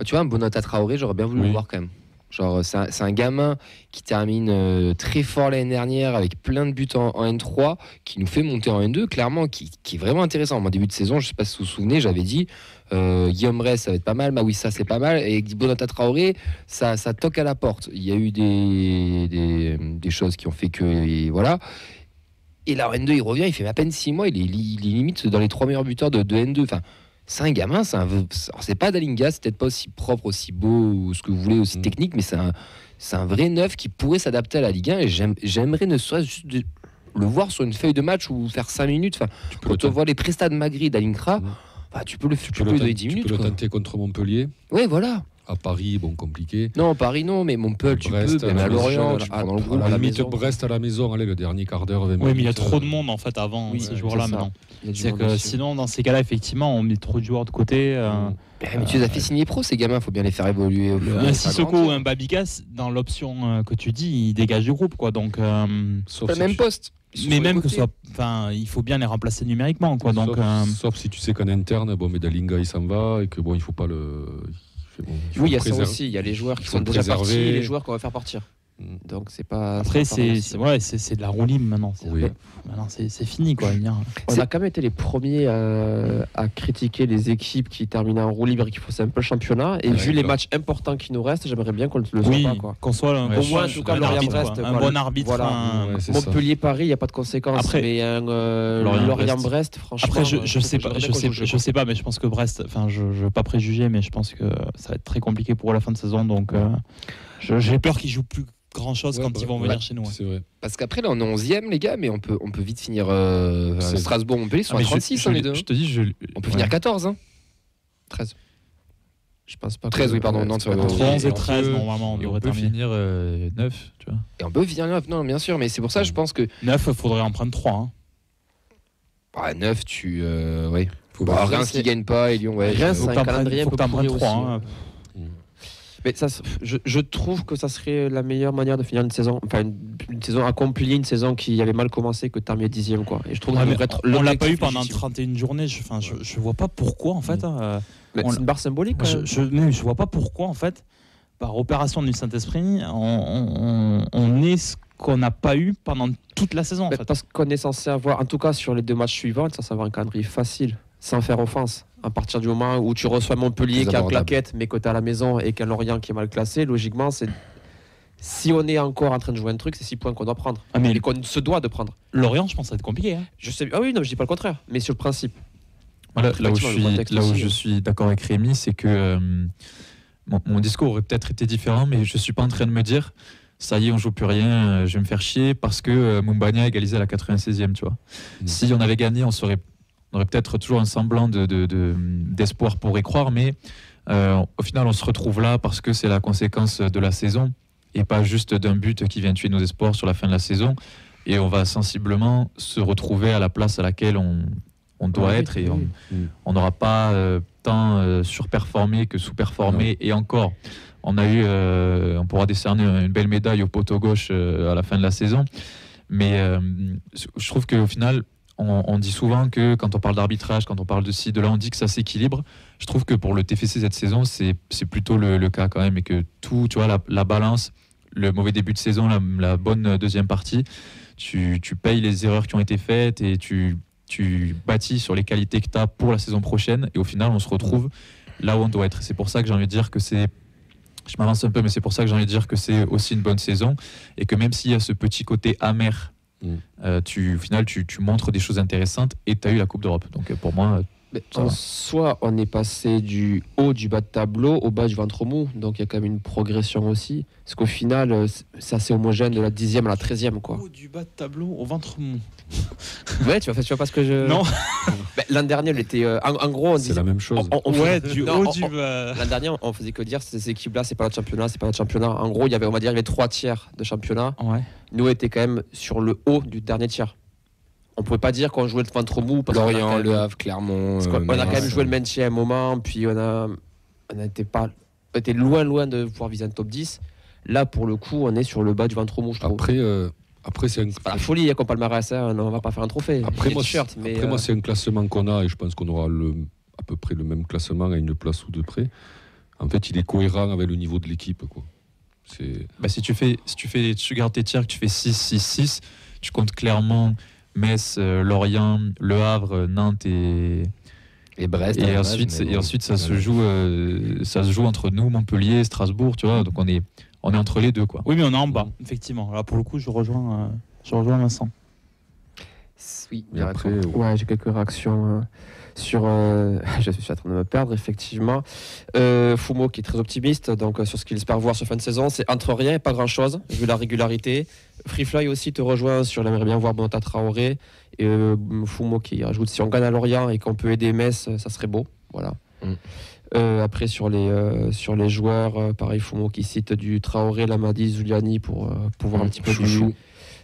Tu vois, un Bonota Traoré, j'aurais bien voulu le voir quand même. Genre, c'est un gamin qui termine très fort l'année dernière avec plein de buts en N3, qui nous fait monter en N2, clairement, qui est vraiment intéressant. Moi, début de saison, je sais pas si vous vous souvenez, j'avais dit Guillaume Rey, ça va être pas mal, Mawissa, c'est pas mal, et Bonota Traoré, ça toque à la porte. Il y a eu des choses qui ont fait que. Et voilà. Et là, en N2, il revient, il fait à peine 6 mois, il est limite dans les 3 meilleurs buteurs de N2. Enfin, c'est un gamin, c'est pas Dalinga, c'est peut-être pas aussi propre, aussi beau, ou ce que vous voulez, aussi technique, mais c'est un vrai neuf qui pourrait s'adapter à la Ligue 1, et j'aimerais ne serait-ce juste le voir sur une feuille de match ou faire 5 minutes. Enfin, quand on voit les prestats de Magri, d'Alinkra, tu peux lui donner 10 minutes. Tu peux le tenter contre Montpellier. Oui, voilà. À Paris, bon, compliqué. Non, Paris, non, mais Montpellier, tu Brest, peux, même à Lorient, tu prends dans le groupe. À la limite, Brest à la maison, allez, le dernier quart d'heure, 20 minutes. Oui, mais il y a trop de monde en fait avant ces jours-là c'est ça. maintenant. Il y a du C'est monde que aussi. sinon, dans ces cas-là, effectivement, on met trop de joueurs de côté. Mais tu les as fait signer pro, ces gamins, faut bien les faire évoluer. Un Sissoko ou un Babikas, dans l'option que tu dis, ils dégagent du groupe, quoi. Donc, Sauf le si même tu- poste. mais même que ce soit, enfin, il faut bien les remplacer numériquement, quoi. Donc, Sauf si tu sais qu'en interne, bon, mais Dalinga il s'en va et que bon, il faut pas le. Oui, il y a ça aussi, il y a les joueurs qui sont déjà partis et les joueurs qu'on va faire partir. Donc c'est pas. après, c'est pas pareil c'est de la roue libre maintenant. Maintenant, c'est fini, quoi. On a quand même été les premiers à critiquer les équipes qui terminaient en roue libre et qui faisaient un peu le championnat. Et vu les matchs importants qui nous restent, j'aimerais bien qu'on le soit pas, quoi. Qu'on soit un, Au moins, en tout cas, Lorient-Brest, un bon arbitre. Voilà. Ouais, c'est ça. Montpellier-Paris, il n'y a pas de conséquences. Après, mais un Lorient-Brest, franchement. Après, je sais pas, je sais pas, mais je pense que Brest, enfin, je veux pas préjuger, mais je pense que ça va être très compliqué pour la fin de saison. Donc, j'ai peur qu'ils jouent plus grand chose quand ils vont venir chez nous. C'est vrai. Parce qu'après, là, on est 11e, les gars, mais on peut vite finir Strasbourg-Montpellier sur Ah, un mais 36, on est deux. Je te dis, On peut finir 14, hein. 13. Je pense pas. 13, oui, pardon. Non, Entre 11 et 13, normalement, on et on devrait peut terminer. finir 9, tu vois. Et on peut finir 9, non, bien sûr, mais c'est pour ça, je pense que. 9, il faudrait en prendre 3. Hein. 9, oui. Faut Bah, pas- Reims qui gagne pas, et Lyon, ouais. Reims, Faut un que calendrier un t'en peu prennes pourri 3. aussi, Hein. Mais ça, je trouve que ça serait la meilleure manière de finir une saison, enfin une saison accomplie, une saison qui avait mal commencé, que terminer 10e, quoi. Et je trouve Ouais, que ça mais devrait être on l'a pas eu l'objectif pendant légitime. 31 journées. Je vois pas pourquoi en fait. Mais on c'est une barre symbolique, quand même. Mais je vois pas pourquoi en fait, par opération du Saint-Esprit, on est ce qu'on n'a pas eu pendant toute la saison. En Mais fait. parce qu'on est censé avoir, en tout cas sur les 2 matchs suivants, on est censé avoir un calendrier facile, sans faire offense. À partir du moment où tu reçois Montpellier Plus qui a abordable. claquette, mais que tu es à la maison, et qu'un Lorient qui est mal classé, logiquement, c'est. Si on est encore en train de jouer un truc, c'est 6 points qu'on doit prendre. Ah, mais Et qu'on se doit de prendre. Lorient, je pense que ça va être compliqué. Hein. Je sais. Ah oui, non, je dis pas le contraire. Mais sur le principe. Voilà, là où Effectivement, le contexte aussi, je suis d'accord avec Rémi, c'est que mon discours aurait peut-être été différent, mais je suis pas en train de me dire ça y est, on joue plus rien, je vais me faire chier parce que Moumbagna a égalisé à la 96e, tu vois. Si on avait gagné, on aurait peut-être toujours un semblant d'espoir pour y croire, mais au final, on se retrouve là parce que c'est la conséquence de la saison et pas juste d'un but qui vient tuer nos espoirs sur la fin de la saison. Et on va sensiblement se retrouver à la place à laquelle on doit être et on n'aura pas tant surperformé que sous-performé. Et encore, on pourra décerner une belle médaille au poteau gauche à la fin de la saison. Mais je trouve qu'au final, on dit souvent que quand on parle d'arbitrage, quand on parle de ci, de là, on dit que ça s'équilibre. Je trouve que pour le TFC cette saison, c'est plutôt le cas quand même, et que tout, tu vois, la balance, le mauvais début de saison, la bonne deuxième partie, tu payes les erreurs qui ont été faites et tu bâtis sur les qualités que tu as pour la saison prochaine, et au final, on se retrouve là où on doit être. C'est pour ça que j'ai envie de dire que je m'avance un peu, mais c'est pour ça que j'ai envie de dire que c'est aussi une bonne saison, et que même s'il y a ce petit côté amer, au final, tu montres des choses intéressantes et tu as eu la Coupe d'Europe. Donc pour moi, En soi, on est passé du haut du bas de tableau au bas du ventre mou, donc il y a quand même une progression aussi. Parce qu'au final, c'est assez homogène de la 10e à la 13e, quoi. Du bas de tableau au ventre mou. Ouais, tu vois pas ce que je. Non. L'an dernier, il était. En gros, on C'est disait. la même chose. Ouais, du Non, haut du bas. L'an dernier, on faisait que dire ces équipes-là, c'est pas notre championnat, c'est pas notre championnat. En gros, il y avait 3 tiers de championnat. Ouais. Nous, on était quand même sur le haut du dernier tiers. On pouvait pas dire qu'on jouait le ventre mou parce qu'on a Lorient, quand même- Le Havre, Clermont. parce qu'on a quand même joué le maintien à un moment, puis on était loin de pouvoir viser un top 10. Là, pour le coup, on est sur le bas du ventre mou, je trouve. Après c'est un... C'est pas la folie, hein, qu'on parle Marais, on va pas faire un trophée. Après, Des moi, t-shirts, mais, moi, c'est un classement qu'on a, et je pense qu'on aura à peu près le même classement à une place ou deux près. En fait, il est cohérent avec le niveau de l'équipe, quoi. si tu gardes tes tiers, que tu fais 6-6-6, tu comptes clairement Metz, Lorient, Le Havre, Nantes et Brest. et ensuite ça se joue entre nous, Montpellier, Strasbourg, tu vois. Donc on est entre les deux, quoi. Oui, mais on est en bas, effectivement. Là, pour le coup, je rejoins Vincent. Oui, Mais après, ouais, j'ai quelques réactions sur. Je suis en train de me perdre, effectivement. Fumo qui est très optimiste donc, sur ce qu'il espère voir sur fin de saison. C'est entre rien et pas grand chose, vu la régularité. Freefly aussi te rejoint sur l'aimerait bien voir Bonata Traoré. Et Fumo qui rajoute si on gagne à Lorient et qu'on peut aider Metz, ça serait beau. Voilà. Après, sur les joueurs, pareil, Fumo qui cite du Traoré, Lamadi, Zuliani pour voir un petit peu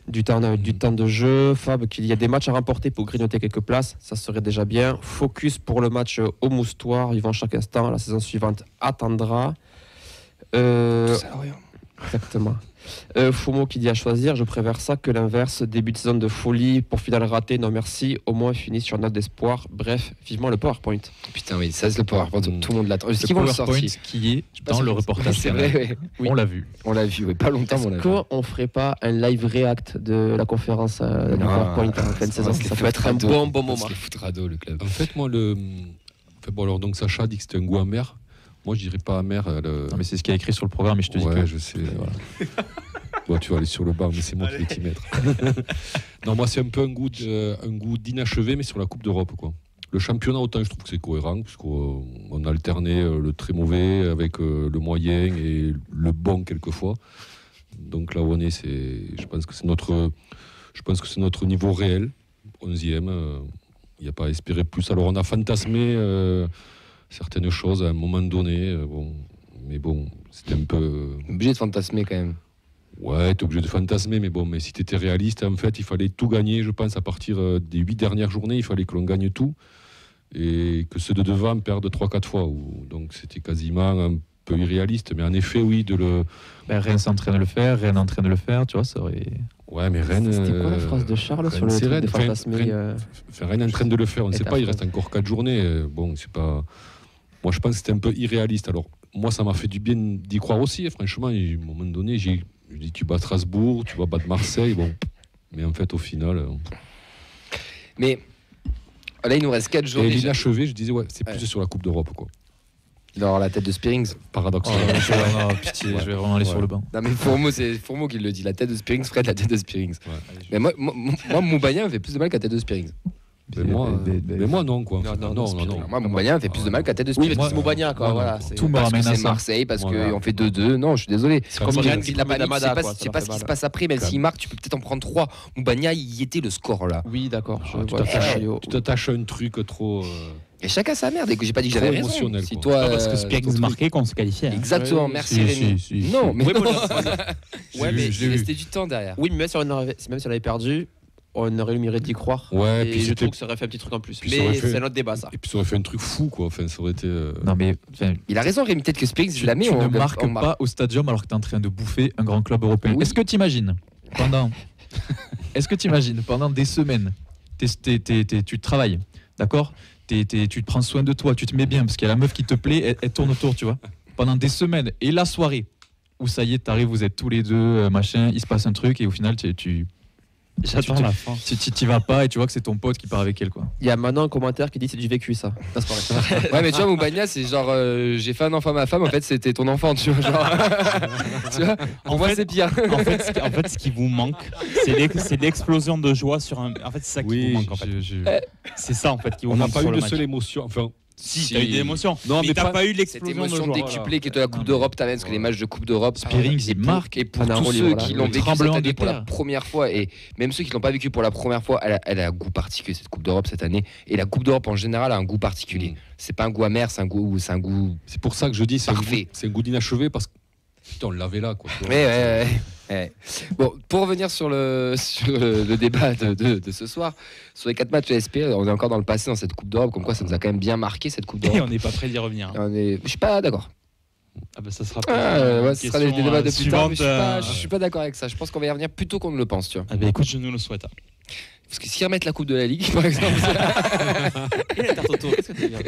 du temps de jeu. Fab, qu'il y a des matchs à remporter pour grignoter quelques places, ça serait déjà bien. Focus pour le match au Moustoir, vivant chaque instant. La saison suivante attendra. Exactement. Fumo qui dit à choisir, je préfère ça que l'inverse. Début de saison de folie pour finale ratée, non merci. Au moins fini sur note d'espoir. Bref, vivement le PowerPoint. Putain, oui, ça c'est le PowerPoint. Tout le monde l'attend. Est-ce Le qu'ils vont le PowerPoint sortir qui est dans le reportage. C'est vrai, ouais. On l'a vu. On l'a vu, oui, pas longtemps, mais on l'a vu. Qu'on ferait pas un live react de la conférence du PowerPoint en fin de saison? Ça peut être un bon moment. On se les foutre à dos, le club. En fait, moi, alors, donc Sacha dit que c'était un goût amer. Moi, je dirais pas amer. Non, mais c'est ce qu'il y a écrit sur le programme et je te dis Ouais, que je sais. Voilà. Bon, tu vas aller sur le bar, mais c'est moi qui vais t'y mettre. Non, moi, c'est un peu un goût d'inachevé, mais sur la Coupe d'Europe, quoi. Le championnat, autant je trouve que c'est cohérent, puisqu'on a alterné le très mauvais avec le moyen et le bon quelquefois. Donc là où on est, je pense que c'est notre niveau réel, 11e. Il n'y a pas à espérer plus. Alors on a fantasmé certaines choses à un moment donné, mais bon, c'était un peu... Obligé de fantasmer quand même. Ouais, t'es obligé de fantasmer, mais si t'étais réaliste, en fait, il fallait tout gagner, je pense, à partir des 8 dernières journées, il fallait que l'on gagne tout, et que ceux de devant perdent 3-4 fois. Donc c'était quasiment peu irréaliste. Mais en effet, oui, Rennes est en train de le faire, Rennes est en train de le faire, tu vois, ça aurait. Ouais, mais Rennes. C'était quoi la phrase de Charles Rennes, sur le c'est truc Rennes. des fantasmés Rennes est en train de le faire, on ne Et sait ta pas, il phrase. reste encore 4 journées. Bon, c'est pas. Moi, je pense que c'était un peu irréaliste. Alors, moi, ça m'a fait du bien d'y croire aussi. Et franchement, à un moment donné, je dis tu bats Strasbourg, tu vas battre Marseille. Bon. Mais en fait, au final. Mais là, il nous reste 4 jours. Et déjà. l'inachevé, je disais, ouais, c'est plus Ouais. sur la Coupe d'Europe, quoi. Dans la tête de Spearings. Paradoxe. Pitié, je vais vraiment aller sur le banc. Non, mais c'est Fourmeau qui le dit. La tête de Spearings, Fred, la tête de Spearings. Ouais. Mais moi Moubania me fait plus de mal qu'à tête de Spearings. Mais moi, non, quoi. Non. Moi, Moubania me fait plus de mal qu'à tête de Oui, Spearings. mais c'est Moubania, quoi. non, Voilà, non. c'est- Tout me Parce que ramène à c'est ça. Marseille, parce Voilà. qu'on fait 2-2. Non, je suis désolé. C'est comme Moi, Rennes c'est qui l'a pas mis, je sais Damada, pas, quoi, je ça sais leur pas fait ce qui se mal. passe après, même s'il marque, tu peux peut-être en prendre 3. Moubania, il y était le score là. Oui, d'accord. Ah, tu vois, t'attaches- Mario. tu t'attaches à un truc trop. Et chacun sa merde. Et que j'ai pas dit que Trop j'avais raison. émotionnel, Si quoi. toi, Pas parce que ton Spearings truc- marquait qu'on se qualifiait. hein. Exactement, Oui, merci si, Rémi. si, si. Non, mais Oui, non. mais Ouais, mais je l'ai il vu. restait du temps derrière. Oui, mais même si on avait perdu, on aurait eu le mérite d'y croire. Ouais, Et puis je c'était. trouve que ça aurait fait un petit truc en plus. Puis ça aurait Mais fait- c'est un autre débat, ça. Et puis ça aurait fait un truc fou, quoi. Enfin, ça aurait été. Non, mais enfin, Il a raison, Rémi. Peut-être que Spearings, tu, je la mets. tu on ne marques pas au stadium alors que tu es en train de bouffer un grand club européen. Oui. Est-ce que tu imagines pendant des semaines, tu travailles, d'accord, tu te prends soin de toi, tu te mets bien parce qu'il y a la meuf qui te plaît, elle tourne autour, tu vois, pendant des semaines, et la soirée où ça y est, t'arrives, vous êtes tous les deux, machin, il se passe un truc et au final J'attends la fin. t'y vas pas et tu vois que c'est ton pote qui part avec elle, quoi. Il y a maintenant un commentaire qui dit c'est du vécu, ça. Ça, c'est pareil. Ouais, mais tu vois, Moubania, c'est genre, j'ai fait un enfant à ma femme, en fait, c'était ton enfant, tu vois. Genre, tu vois, pour moi, fait- c'est pire. En fait, ce qui vous manque, c'est l'explosion de joie sur un. En fait, c'est ça qui vous manque. En fait. C'est ça en fait qui vous On n'a manque pas sur eu le de match. seule émotion. Enfin, Si, t'as eu des émotions. Non, mais mais t'as pas- pas eu Cette l'explosion de émotion joie. décuplée qui est de la Coupe Non, d'Europe, t'as même, parce que les matchs de Coupe d'Europe, Spearings, il marque. et pour On a un tous rôle, ceux voilà, qui le l'ont vécu cette tremblement année de pour la terre. première fois, et même ceux qui l'ont pas vécu pour la première fois, elle a un goût particulier, cette Coupe d'Europe cette année. Et la Coupe d'Europe en général a un goût particulier. C'est pas un goût amer, c'est un goût. c'est pour ça que je dis Parfait. c'est un goût d'inachevé parce que putain, on l'avait là, quoi. Ouais. Bon, pour revenir sur le débat de ce soir, sur les 4 matchs de SP, on est encore dans le passé dans cette Coupe d'Europe, comme quoi ça nous a quand même bien marqué cette Coupe Et d'Europe. on n'est pas prêt d'y revenir. Je suis pas d'accord. Ah bah ça sera Ce sera des débats de plus tard, mais suivante. je suis pas d'accord avec ça. Je pense qu'on va y revenir plus tôt qu'on ne le pense, tu vois. Ah bah écoute, je nous le souhaite. Parce que s'ils remettent la Coupe de la Ligue, par exemple. Et la tarte autour, qu'est-ce que tu veux dire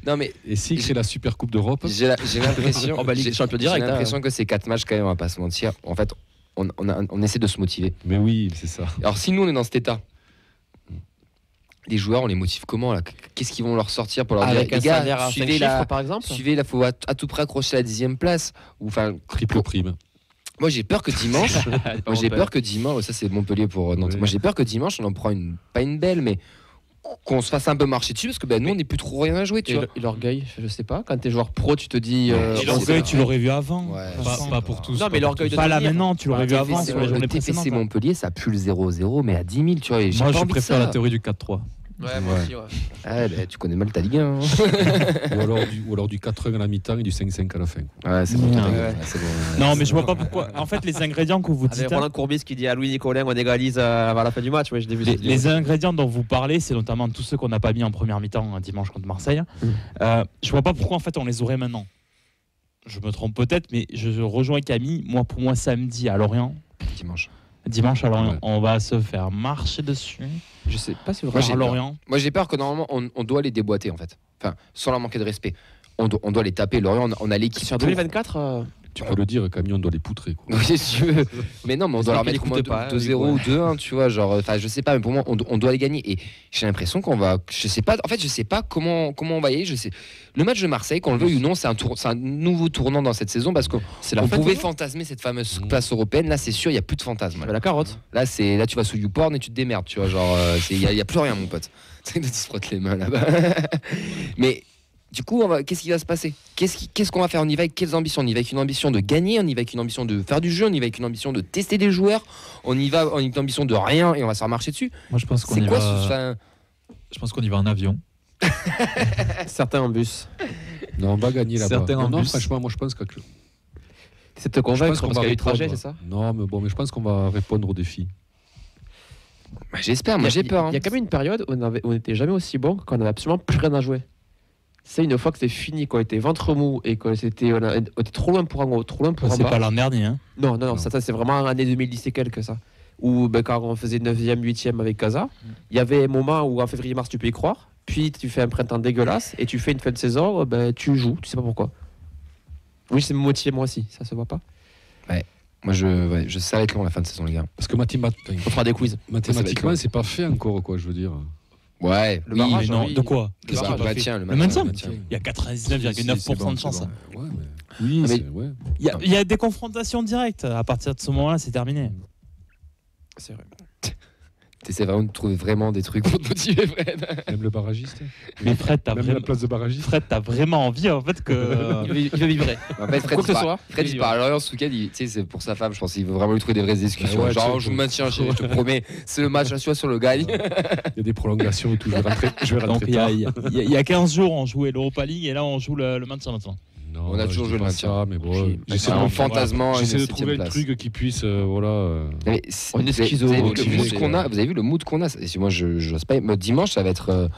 Non, mais Et si c'est la Super Coupe d'Europe, j'ai l'impression. Oh, bah, Ligue des Champions direct, J'ai l'impression que ces 4 matchs, quand même, on va pas se mentir. En fait, on essaie de se motiver. mais oui, c'est ça. Alors, si nous, on est dans cet état, les joueurs, on les motive comment là? Qu'est-ce qu'ils vont leur sortir pour leur Avec dire, un les gars, salaire à 5 suivez la, chiffres, par exemple. suivez la, faut à tout près accrocher la 10e place. Ou enfin, Triple prime. moi j'ai peur que dimanche, ça c'est Montpellier pour Nantes. Oui. Moi j'ai peur que dimanche, on en prend pas une belle, mais qu'on se fasse un peu marcher dessus parce que nous on n'est plus trop rien à jouer, tu vois. Et l'orgueil, je sais pas. Quand t'es joueur pro, tu te dis. Et c'est l'orgueil, pas- tu l'aurais vu avant. Ouais. Pas pour tous. Non, mais l'orgueil de Pas là devenir. maintenant, tu l'aurais vu avant TFC sur les journées TFC précédentes. Montpellier, ça pue le 0-0, mais à 10 000, tu vois. et j'ai Moi, pas je envie de préfère ça. la théorie du 4-3. Ouais, moi aussi, ouais. Ah, bah, tu connais mal ta Ligue 1. hein. ou alors du 4-1 à la mi-temps et du 5-5 à la fin. Ouais, c'est bon. Ouais. t'as raison. C'est bon. Non, mais je vois pas pourquoi. En fait, les ingrédients que vous Avec dites, Roland Courbis qui dit à Louis Nicolin on égalise avant la fin du match. Ouais, je l'ai vu. les ingrédients dont vous parlez, c'est notamment tous ceux qu'on n'a pas mis en première mi-temps dimanche contre Marseille. Je vois pas pourquoi en fait on les aurait maintenant. Je me trompe peut-être, mais je rejoins Camille. Pour moi, samedi à Lorient, dimanche à Lorient, Ouais. on va se faire marcher dessus. Je sais pas si vous Moi, j'ai À peur. Lorient. Moi j'ai peur que normalement on doit les déboîter en fait. Enfin, sans leur manquer de respect. On doit les taper. Lorient, on a l'équipe. sur pour. 2024. Tu peux le dire, Camille, on doit les poutrer, quoi. Oui, si tu veux. Mais non, mais on doit leur J'espère mettre au moins qu'ils écoutent pas, 2-0 ou 2-1, tu vois. Genre, enfin, je sais pas, mais pour moi, on doit les gagner. Et j'ai l'impression qu'on va. Je sais pas, en fait, je sais pas comment on va y aller. Je sais. Le match de Marseille, qu'on le veuille ou non, c'est un nouveau tournant dans cette saison parce qu'on C'est la on fin. pouvait fantasmer cette fameuse place européenne. Là, c'est sûr, il n'y a plus de fantasme. La carotte. Là, tu vas sous YouPorn et tu te démerdes, tu vois. Genre, il y a plus rien, mon pote. C'est de se frotter les mains là-bas. Mais. Du coup, qu'est-ce qui va se passer? Qu'est-ce qu'on va faire? On y va avec quelles ambitions? On y va avec une ambition de gagner, on y va avec une ambition de faire du jeu, on y va avec une ambition de tester des joueurs, on y va avec une ambition de rien et on va se faire marcher dessus. Moi, je pense qu'on C'est y quoi va. Je pense qu'on y va en avion. Certains en bus. Non, on va gagner là-bas. Certains en Non, bus. franchement, moi je pense que. C'est de te convaincre parce qu'il y a eu trajet, c'est ça? Non, mais bon, mais je pense qu'on va répondre au défi. J'espère, moi j'ai peur. Il y a quand même une période où on n'était jamais aussi bon qu'on avait absolument plus rien à jouer. C'est une fois que c'est fini, qu'on était ventre mou et qu'on était trop loin pour en haut, trop loin pour en C'est bas. pas l'an dernier. Hein. Non, ça c'est vraiment l'année 2010 et quelques, ça. Où quand on faisait 9e, 8e avec Casa, il y avait un moment où en février-mars tu peux y croire, puis tu fais un printemps dégueulasse et tu fais une fin de saison, tu joues, tu sais pas pourquoi. Oui, c'est me motiver moi aussi, ça se voit pas. Moi, ça va être long la fin de saison, les gars. Parce que On fera des quiz. mathématiquement, c'est pas fait encore, quoi, je veux dire. Ouais, Le oui, barrage, mais non, oui. de quoi le Qu'est-ce qui est pas fait maintien, Le maintien le Il y a 99,9% de chance. Ouais, mais... Oui, mais- c'est... Ouais. Il y a des confrontations directes. À partir de ce moment-là, c'est terminé. C'est vrai. T'essaies vraiment de trouver vraiment des trucs pour te motiver, Fred. Même le barragiste. Mais Fred, t'as Même la place de barragiste. vraiment envie en fait que. Il veut vibrer. En fait, Fred, Quoi que ce soit. Fred, il parle à Lorient ce week-end, tu sais, c'est pour sa femme, je pense qu'il veut vraiment lui trouver des vraies excuses. Ouais, Genre, tu- je vous maintiens, chérie, je te promets, c'est le match, assure sur le gagne. Il y a des prolongations et tout. Je vais rentrer Donc tard. il y a 15 jours, on jouait l'Europa League et là, on joue le maintien maintenant. Non, On a toujours je joué dis le pas maintien. ça, mais bon, Oui, j'essaie en de- fantasmant à J'essaie une de trouver un 7e place. truc qui puisse, voilà. Mais On est vous avez- schizo, vous avez vu tu le mood sais, qu'on a. Vous avez vu le mood qu'on a. Et moi, je n'ose pas. Dimanche, ça va être.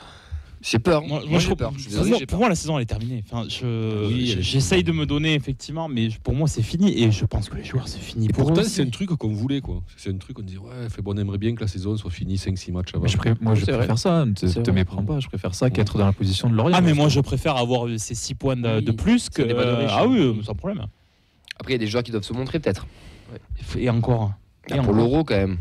J'ai peur. Moi, Moi, je j'ai peur. Je suis désolé, j'ai pour peur. moi, la saison elle est terminée. Enfin, Oui, elle est j'essaye de me donner effectivement, mais pour moi c'est fini et je pense que les joueurs c'est fini. Et Pour pourtant, eux c'est aussi. un truc qu'on voulait, quoi. C'est un truc qu'on dit, ouais, on aimerait bien que la saison soit finie 5-6 matchs avant. Mais moi, je C'est vrai. préfère ça. Ne C'est te vrai. méprends pas. Je préfère ça qu'être dans la position de Lorient. Ah mais moi je préfère avoir ces 6 points de Oui, plus que c'est des balles riches. ah oui sans problème. Après, il y a des joueurs qui doivent se montrer, peut-être. Et encore. Et Pour encore. l'Euro, quand même.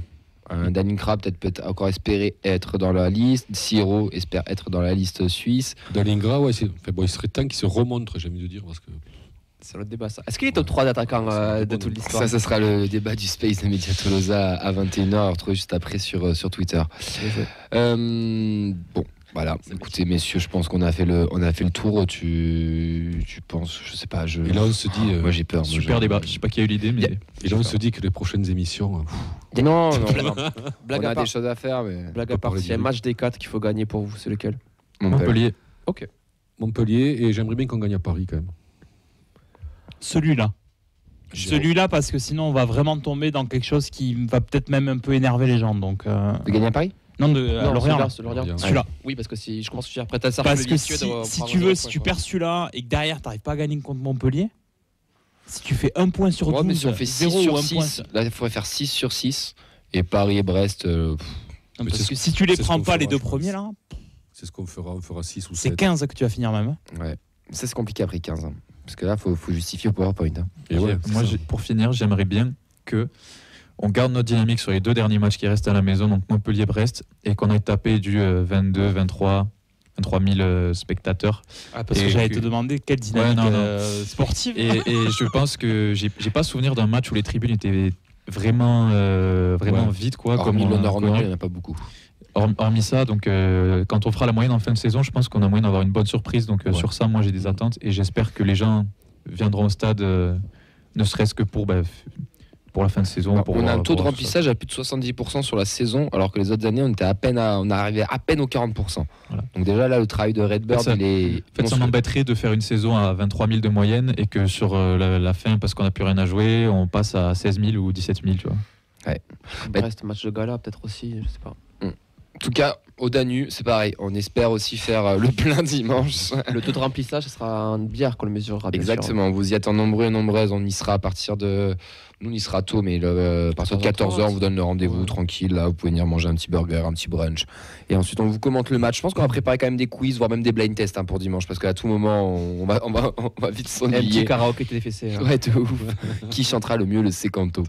Danny Krab peut encore espérer être dans la liste. Siro espère être dans la liste suisse. Dalingra, ouais, il serait temps qu'il se remontre, j'ai envie de dire, parce que. C'est le débat ça. Est-ce qu'il est top 3 d'attaquants de toute l'histoire Ça sera le débat du Space de Media Tolosa à 21h, retrouvé juste après sur Twitter. Bon, voilà. Écoutez, messieurs, je pense qu'on a fait le tour. Tu penses, je sais pas, Et là, on se dit. moi j'ai peur. Super débat. Je sais pas qui a eu l'idée, mais. Et là, on se dit que les prochaines émissions. Non, Blague on à a part. des choses à faire, mais Blague à part, s'il y a un match des 4 qu'il faut gagner pour vous, c'est lequel? Montpellier. Montpellier, et j'aimerais bien qu'on gagne à Paris quand même. Celui-là. Celui-là parce que sinon on va vraiment tomber dans quelque chose qui va peut-être même un peu énerver les gens. Donc De gagner à Paris? non de à Lorient. là. c'est Lorient. Lorient. Celui-là. Oui, parce que si je commence à après ça. Parce que si tu veux, si tu perds celui-là et que derrière t'arrives pas à gagner contre Montpellier, si tu fais 1 point sur 12, Ouais, mais si on fait 6 0 sur ou 1 point. 6, là il faudrait faire 6 sur 6. Et Paris et Brest, Non, Mais parce c'est que ce- si tu les c'est ce prends qu'on pas les fera, deux je pense. premiers là, C'est ce qu'on fera, on fera 6 ou 7. c'est 15 que tu vas finir même. ouais. Ça c'est compliqué après 15. Hein. Parce que là, faut justifier au PowerPoint. Hein. Et ouais, Moi, pour finir, j'aimerais bien que on garde notre dynamique sur les 2 derniers matchs qui restent à la maison, donc Montpellier-Brest, et qu'on aille taper du 22, 23 000 spectateurs. Ah, parce Et que j'allais que- te demander quelle dynamique Ouais, non. sportive. Et je pense que j'ai pas souvenir d'un match où les tribunes étaient vraiment Ouais. vides, quoi. Hormis comme l'honneur comme- honoré, il n'y en a pas beaucoup. Hormis ça, donc quand on fera la moyenne en fin de saison, je pense qu'on a moyen d'avoir une bonne surprise. Donc Ouais. sur ça, moi j'ai des attentes et j'espère que les gens viendront au stade, ne serait-ce que pour la fin de saison. Alors, pour on a voir- un taux de pour voir remplissage à plus de 70% sur la saison, alors que les autres années, on arrivait à peine aux 40%. Voilà. Donc déjà là, le travail de Redbird, Ça- il est. En fait, ça monstrueux. m'embêterait de faire une saison à 23 000 de moyenne et que sur la fin, parce qu'on n'a plus rien à jouer, on passe à 16 000 ou 17 000, tu vois. Brest, match de gala, peut-être aussi, je sais pas. En tout cas, au Danu, c'est pareil. On espère aussi faire le plein dimanche. Le taux de remplissage, ce sera en bière qu'on le mesurera. bien sûr. Exactement, vous y êtes nombreux et nombreuses. On y sera à partir de. Nous, on y sera tôt, mais à partir de 14h, on vous donne le rendez-vous tranquille. Là, vous pouvez venir manger un petit burger, un petit brunch. Et ensuite, on vous commente le match. Je pense qu'on va préparer quand même des quiz, voire même des blind tests pour dimanche, parce qu'à tout moment, on va vite Et un petit s'ennuyer. karaoké téléfessé. hein. Ouais, de ouf. Qui chantera le mieux le sécanto?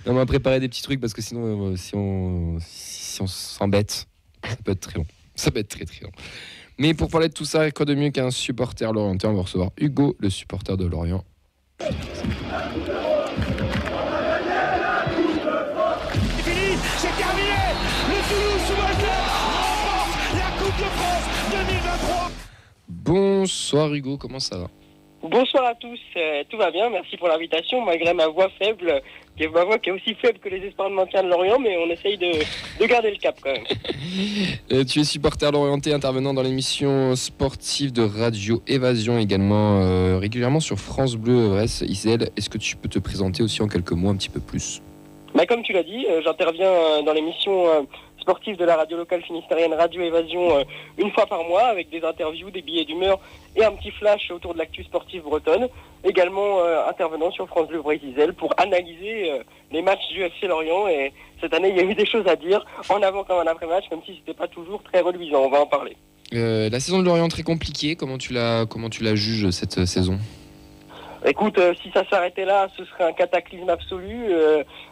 On va préparer des petits trucs parce que sinon, si on s'embête, ça peut être très long. Ça peut être très très long. Mais pour parler de tout ça, quoi de mieux qu'un supporter lorientais? On va recevoir Hugo, le supporter de Lorient. C'est terminé. Le Toulouse Football Club remporte la Coupe de France 2023. Bonsoir Hugo, comment ça va? Bonsoir à tous, tout va bien, merci pour l'invitation, malgré ma voix faible, ma voix qui est aussi faible que les espoirs de maintien de Lorient, mais on essaye de garder le cap quand même. Tu es supporter lorientais, intervenant dans l'émission sportive de Radio Évasion, également régulièrement sur France Bleu Brest. Isel, est-ce que tu peux te présenter aussi en quelques mots un petit peu plus? Comme tu l'as dit, j'interviens dans l'émission sportive de la radio locale finistérienne Radio Évasion une fois par mois, avec des interviews, des billets d'humeur et un petit flash autour de l'actu sportive bretonne. Également intervenant sur France Bleu Brésil pour analyser les matchs du FC Lorient. Et cette année, il y a eu des choses à dire, en avant comme en après-match, même si c'était pas toujours très reluisant. On va en parler. La saison de Lorient très compliquée. Comment tu la juges cette saison ? Écoute, si ça s'arrêtait là, ce serait un cataclysme absolu,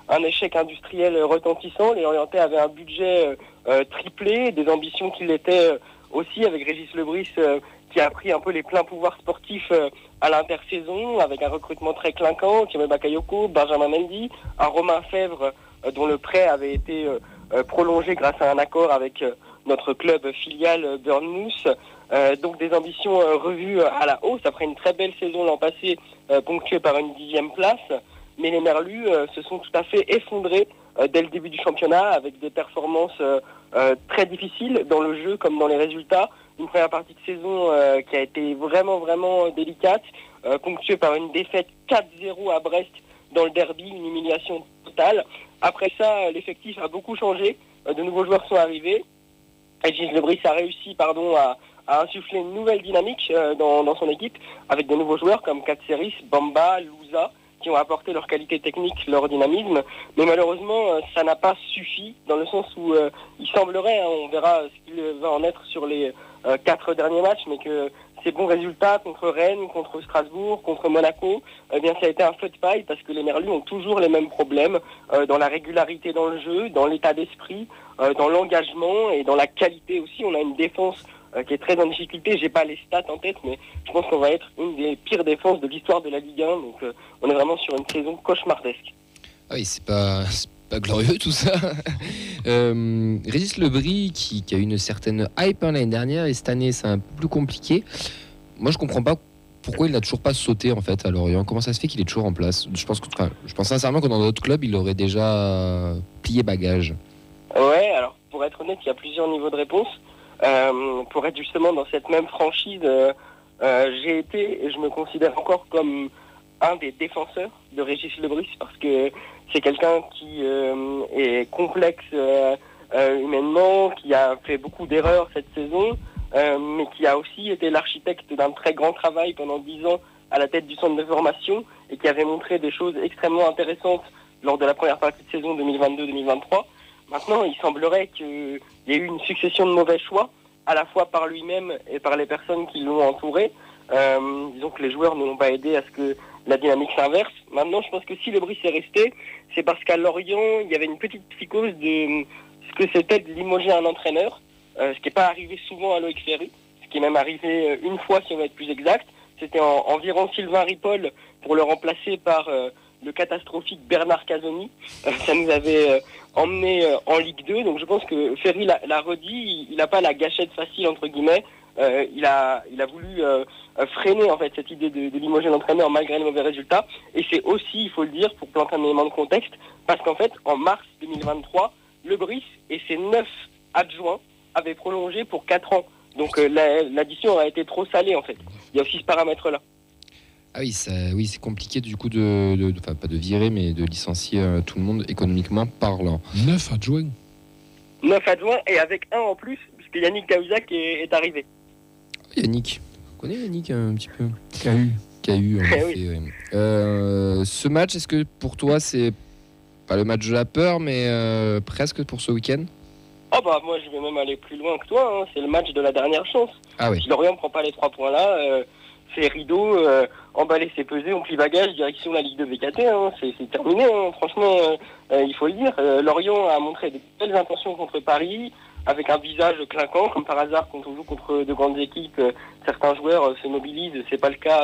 un échec industriel retentissant. Les Lorientais avaient un budget triplé, des ambitions qui l'étaient aussi, avec Régis Lebris qui a pris un peu les pleins pouvoirs sportifs à l'intersaison, avec un recrutement très clinquant, Thierry Bakayoko, Benjamin Mendy, un Romain Fèvre dont le prêt avait été prolongé grâce à un accord avec notre club filial Bournemouth. Donc des ambitions revues à la hausse après une très belle saison l'an passé, ponctuée par une 10e place. Mais les Merlus se sont tout à fait effondrés dès le début du championnat, avec des performances très difficiles dans le jeu comme dans les résultats. Une première partie de saison qui a été vraiment délicate, ponctuée par une défaite 4-0 à Brest dans le derby, une humiliation totale. Après ça, l'effectif a beaucoup changé, de nouveaux joueurs sont arrivés. Régis Lebris a réussi à insuffler une nouvelle dynamique dans son équipe, avec de nouveaux joueurs comme Katseris, Bamba, Louza, qui ont apporté leur qualité technique, leur dynamisme. Mais malheureusement, ça n'a pas suffi, dans le sens où il semblerait, on verra ce qu'il va en être sur les 4 derniers matchs, mais que ces bons résultats contre Rennes, contre Strasbourg, contre Monaco, eh bien ça a été un feu de paille, parce que les Merlus ont toujours les mêmes problèmes dans la régularité dans le jeu, dans l'état d'esprit, dans l'engagement et dans la qualité aussi. On a une défense qui est très en difficulté. J'ai pas les stats en tête, mais je pense qu'on va être une des pires défenses de l'histoire de la Ligue 1. Donc on est vraiment sur une saison cauchemardesque. Ah oui, c'est pas glorieux tout ça. Régis Lebris qui a eu une certaine hype l'année dernière, et cette année c'est un peu plus compliqué. Moi je comprends pas pourquoi il n'a toujours pas sauté en fait à Lorient. Comment ça se fait qu'il est toujours en place ? Je pense sincèrement que dans d'autres clubs il aurait déjà plié bagage. Ouais, alors pour être honnête, il y a plusieurs niveaux de réponse. Pour être justement dans cette même franchise, j'ai été et je me considère encore comme un des défenseurs de Régis Lebris, parce que c'est quelqu'un qui est complexe humainement, qui a fait beaucoup d'erreurs cette saison, mais qui a aussi été l'architecte d'un très grand travail pendant 10 ans à la tête du centre de formation, et qui avait montré des choses extrêmement intéressantes lors de la première partie de saison 2022-2023. Maintenant, il semblerait qu'il y ait eu une succession de mauvais choix, à la fois par lui-même et par les personnes qui l'ont entouré. Disons que les joueurs ne l'ont pas aidé à ce que la dynamique s'inverse. Maintenant, je pense que si Lebris est resté, c'est parce qu'à Lorient, il y avait une petite psychose de ce que c'était de limoger un entraîneur, ce qui n'est pas arrivé souvent à Loïc Ferry, ce qui est même arrivé une fois, si on va être plus exact. C'était environ Sylvain Ripoll pour le remplacer par le catastrophique Bernard Casoni. Ça nous avait emmené en Ligue 2, donc je pense que Ferry l'a redit, il n'a pas la gâchette facile, entre guillemets. Il a voulu freiner en fait cette idée de limoger l'entraîneur malgré les mauvais résultats, et c'est aussi, il faut le dire, pour planter un élément de contexte, parce qu'en fait en mars 2023, Lebris et ses 9 adjoints avaient prolongé pour 4 ans, donc l'addition aurait été trop salée en fait. Il y a aussi ce paramètre là. Ah oui, c'est compliqué du coup enfin pas de virer, mais de licencier tout le monde économiquement parlant. 9 adjoints. 9 adjoints, et avec un en plus, puisque Yannick Cahuzac est arrivé. Yannick, on connaît Yannick un petit peu. KU en effet, oui. Ce match, est-ce que pour toi c'est pas le match de la peur, mais presque pour ce week-end ? Oh bah moi je vais même aller plus loin que toi, hein. C'est le match de la dernière chance. Ah oui. Si Lorient ne prend pas les 3 points là, c'est rideau, emballer ses pesées, on plie bagage, direction la Ligue 2 VKT, hein. C'est terminé, hein. Franchement, il faut le dire. Lorient a montré de belles intentions contre Paris, avec un visage clinquant, comme par hasard quand on joue contre de grandes équipes, certains joueurs se mobilisent, c'est pas le cas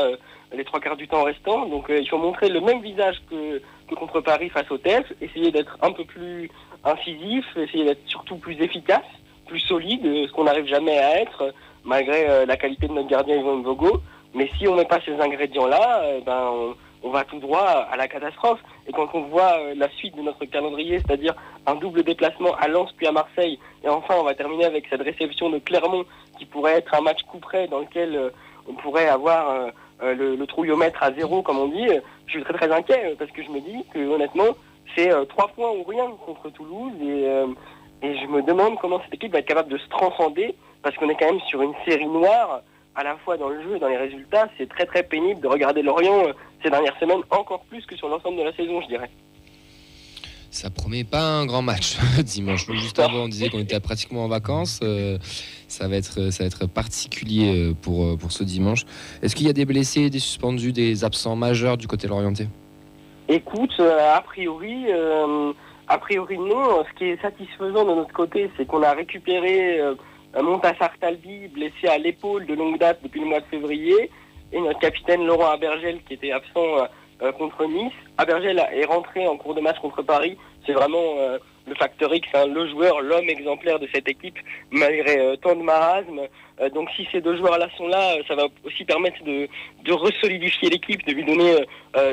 les 3/4 du temps restant, donc il faut montrer le même visage que contre Paris face au TEF, essayer d'être un peu plus incisif, essayer d'être surtout plus efficace, plus solide, ce qu'on n'arrive jamais à être, malgré la qualité de notre gardien Yvan Mvogo. Mais si on met pas ces ingrédients-là, on va tout droit à la catastrophe. Et quand on voit la suite de notre calendrier, c'est-à-dire un double déplacement à Lens puis à Marseille, et enfin on va terminer avec cette réception de Clermont qui pourrait être un match coup près dans lequel on pourrait avoir le trouillomètre à 0, comme on dit, je suis très très inquiet, parce que je me dis que honnêtement c'est 3 points ou rien contre Toulouse, Et je me demande comment cette équipe va être capable de se transcender, parce qu'on est quand même sur une série noire, à la fois dans le jeu et dans les résultats. C'est très très pénible de regarder Lorient ces dernières semaines, encore plus que sur l'ensemble de la saison, je dirais. Ça promet pas un grand match dimanche. Juste avant, on disait qu'on était pratiquement en vacances. Ça va être particulier pour ce dimanche. Est-ce qu'il y a des blessés, des suspendus, des absents majeurs du côté lorientais ? Écoute, a priori non. Ce qui est satisfaisant de notre côté, c'est qu'on a récupéré Montassar Talbi, blessé à l'épaule de longue date depuis le mois de février, et notre capitaine Laurent Abergel qui était absent contre Nice. Abergel est rentré en cours de match contre Paris. C'est vraiment le facteur X, le joueur, l'homme exemplaire de cette équipe, malgré tant de marasme. Donc si ces deux joueurs-là sont là, ça va aussi permettre de resolidifier l'équipe, de lui donner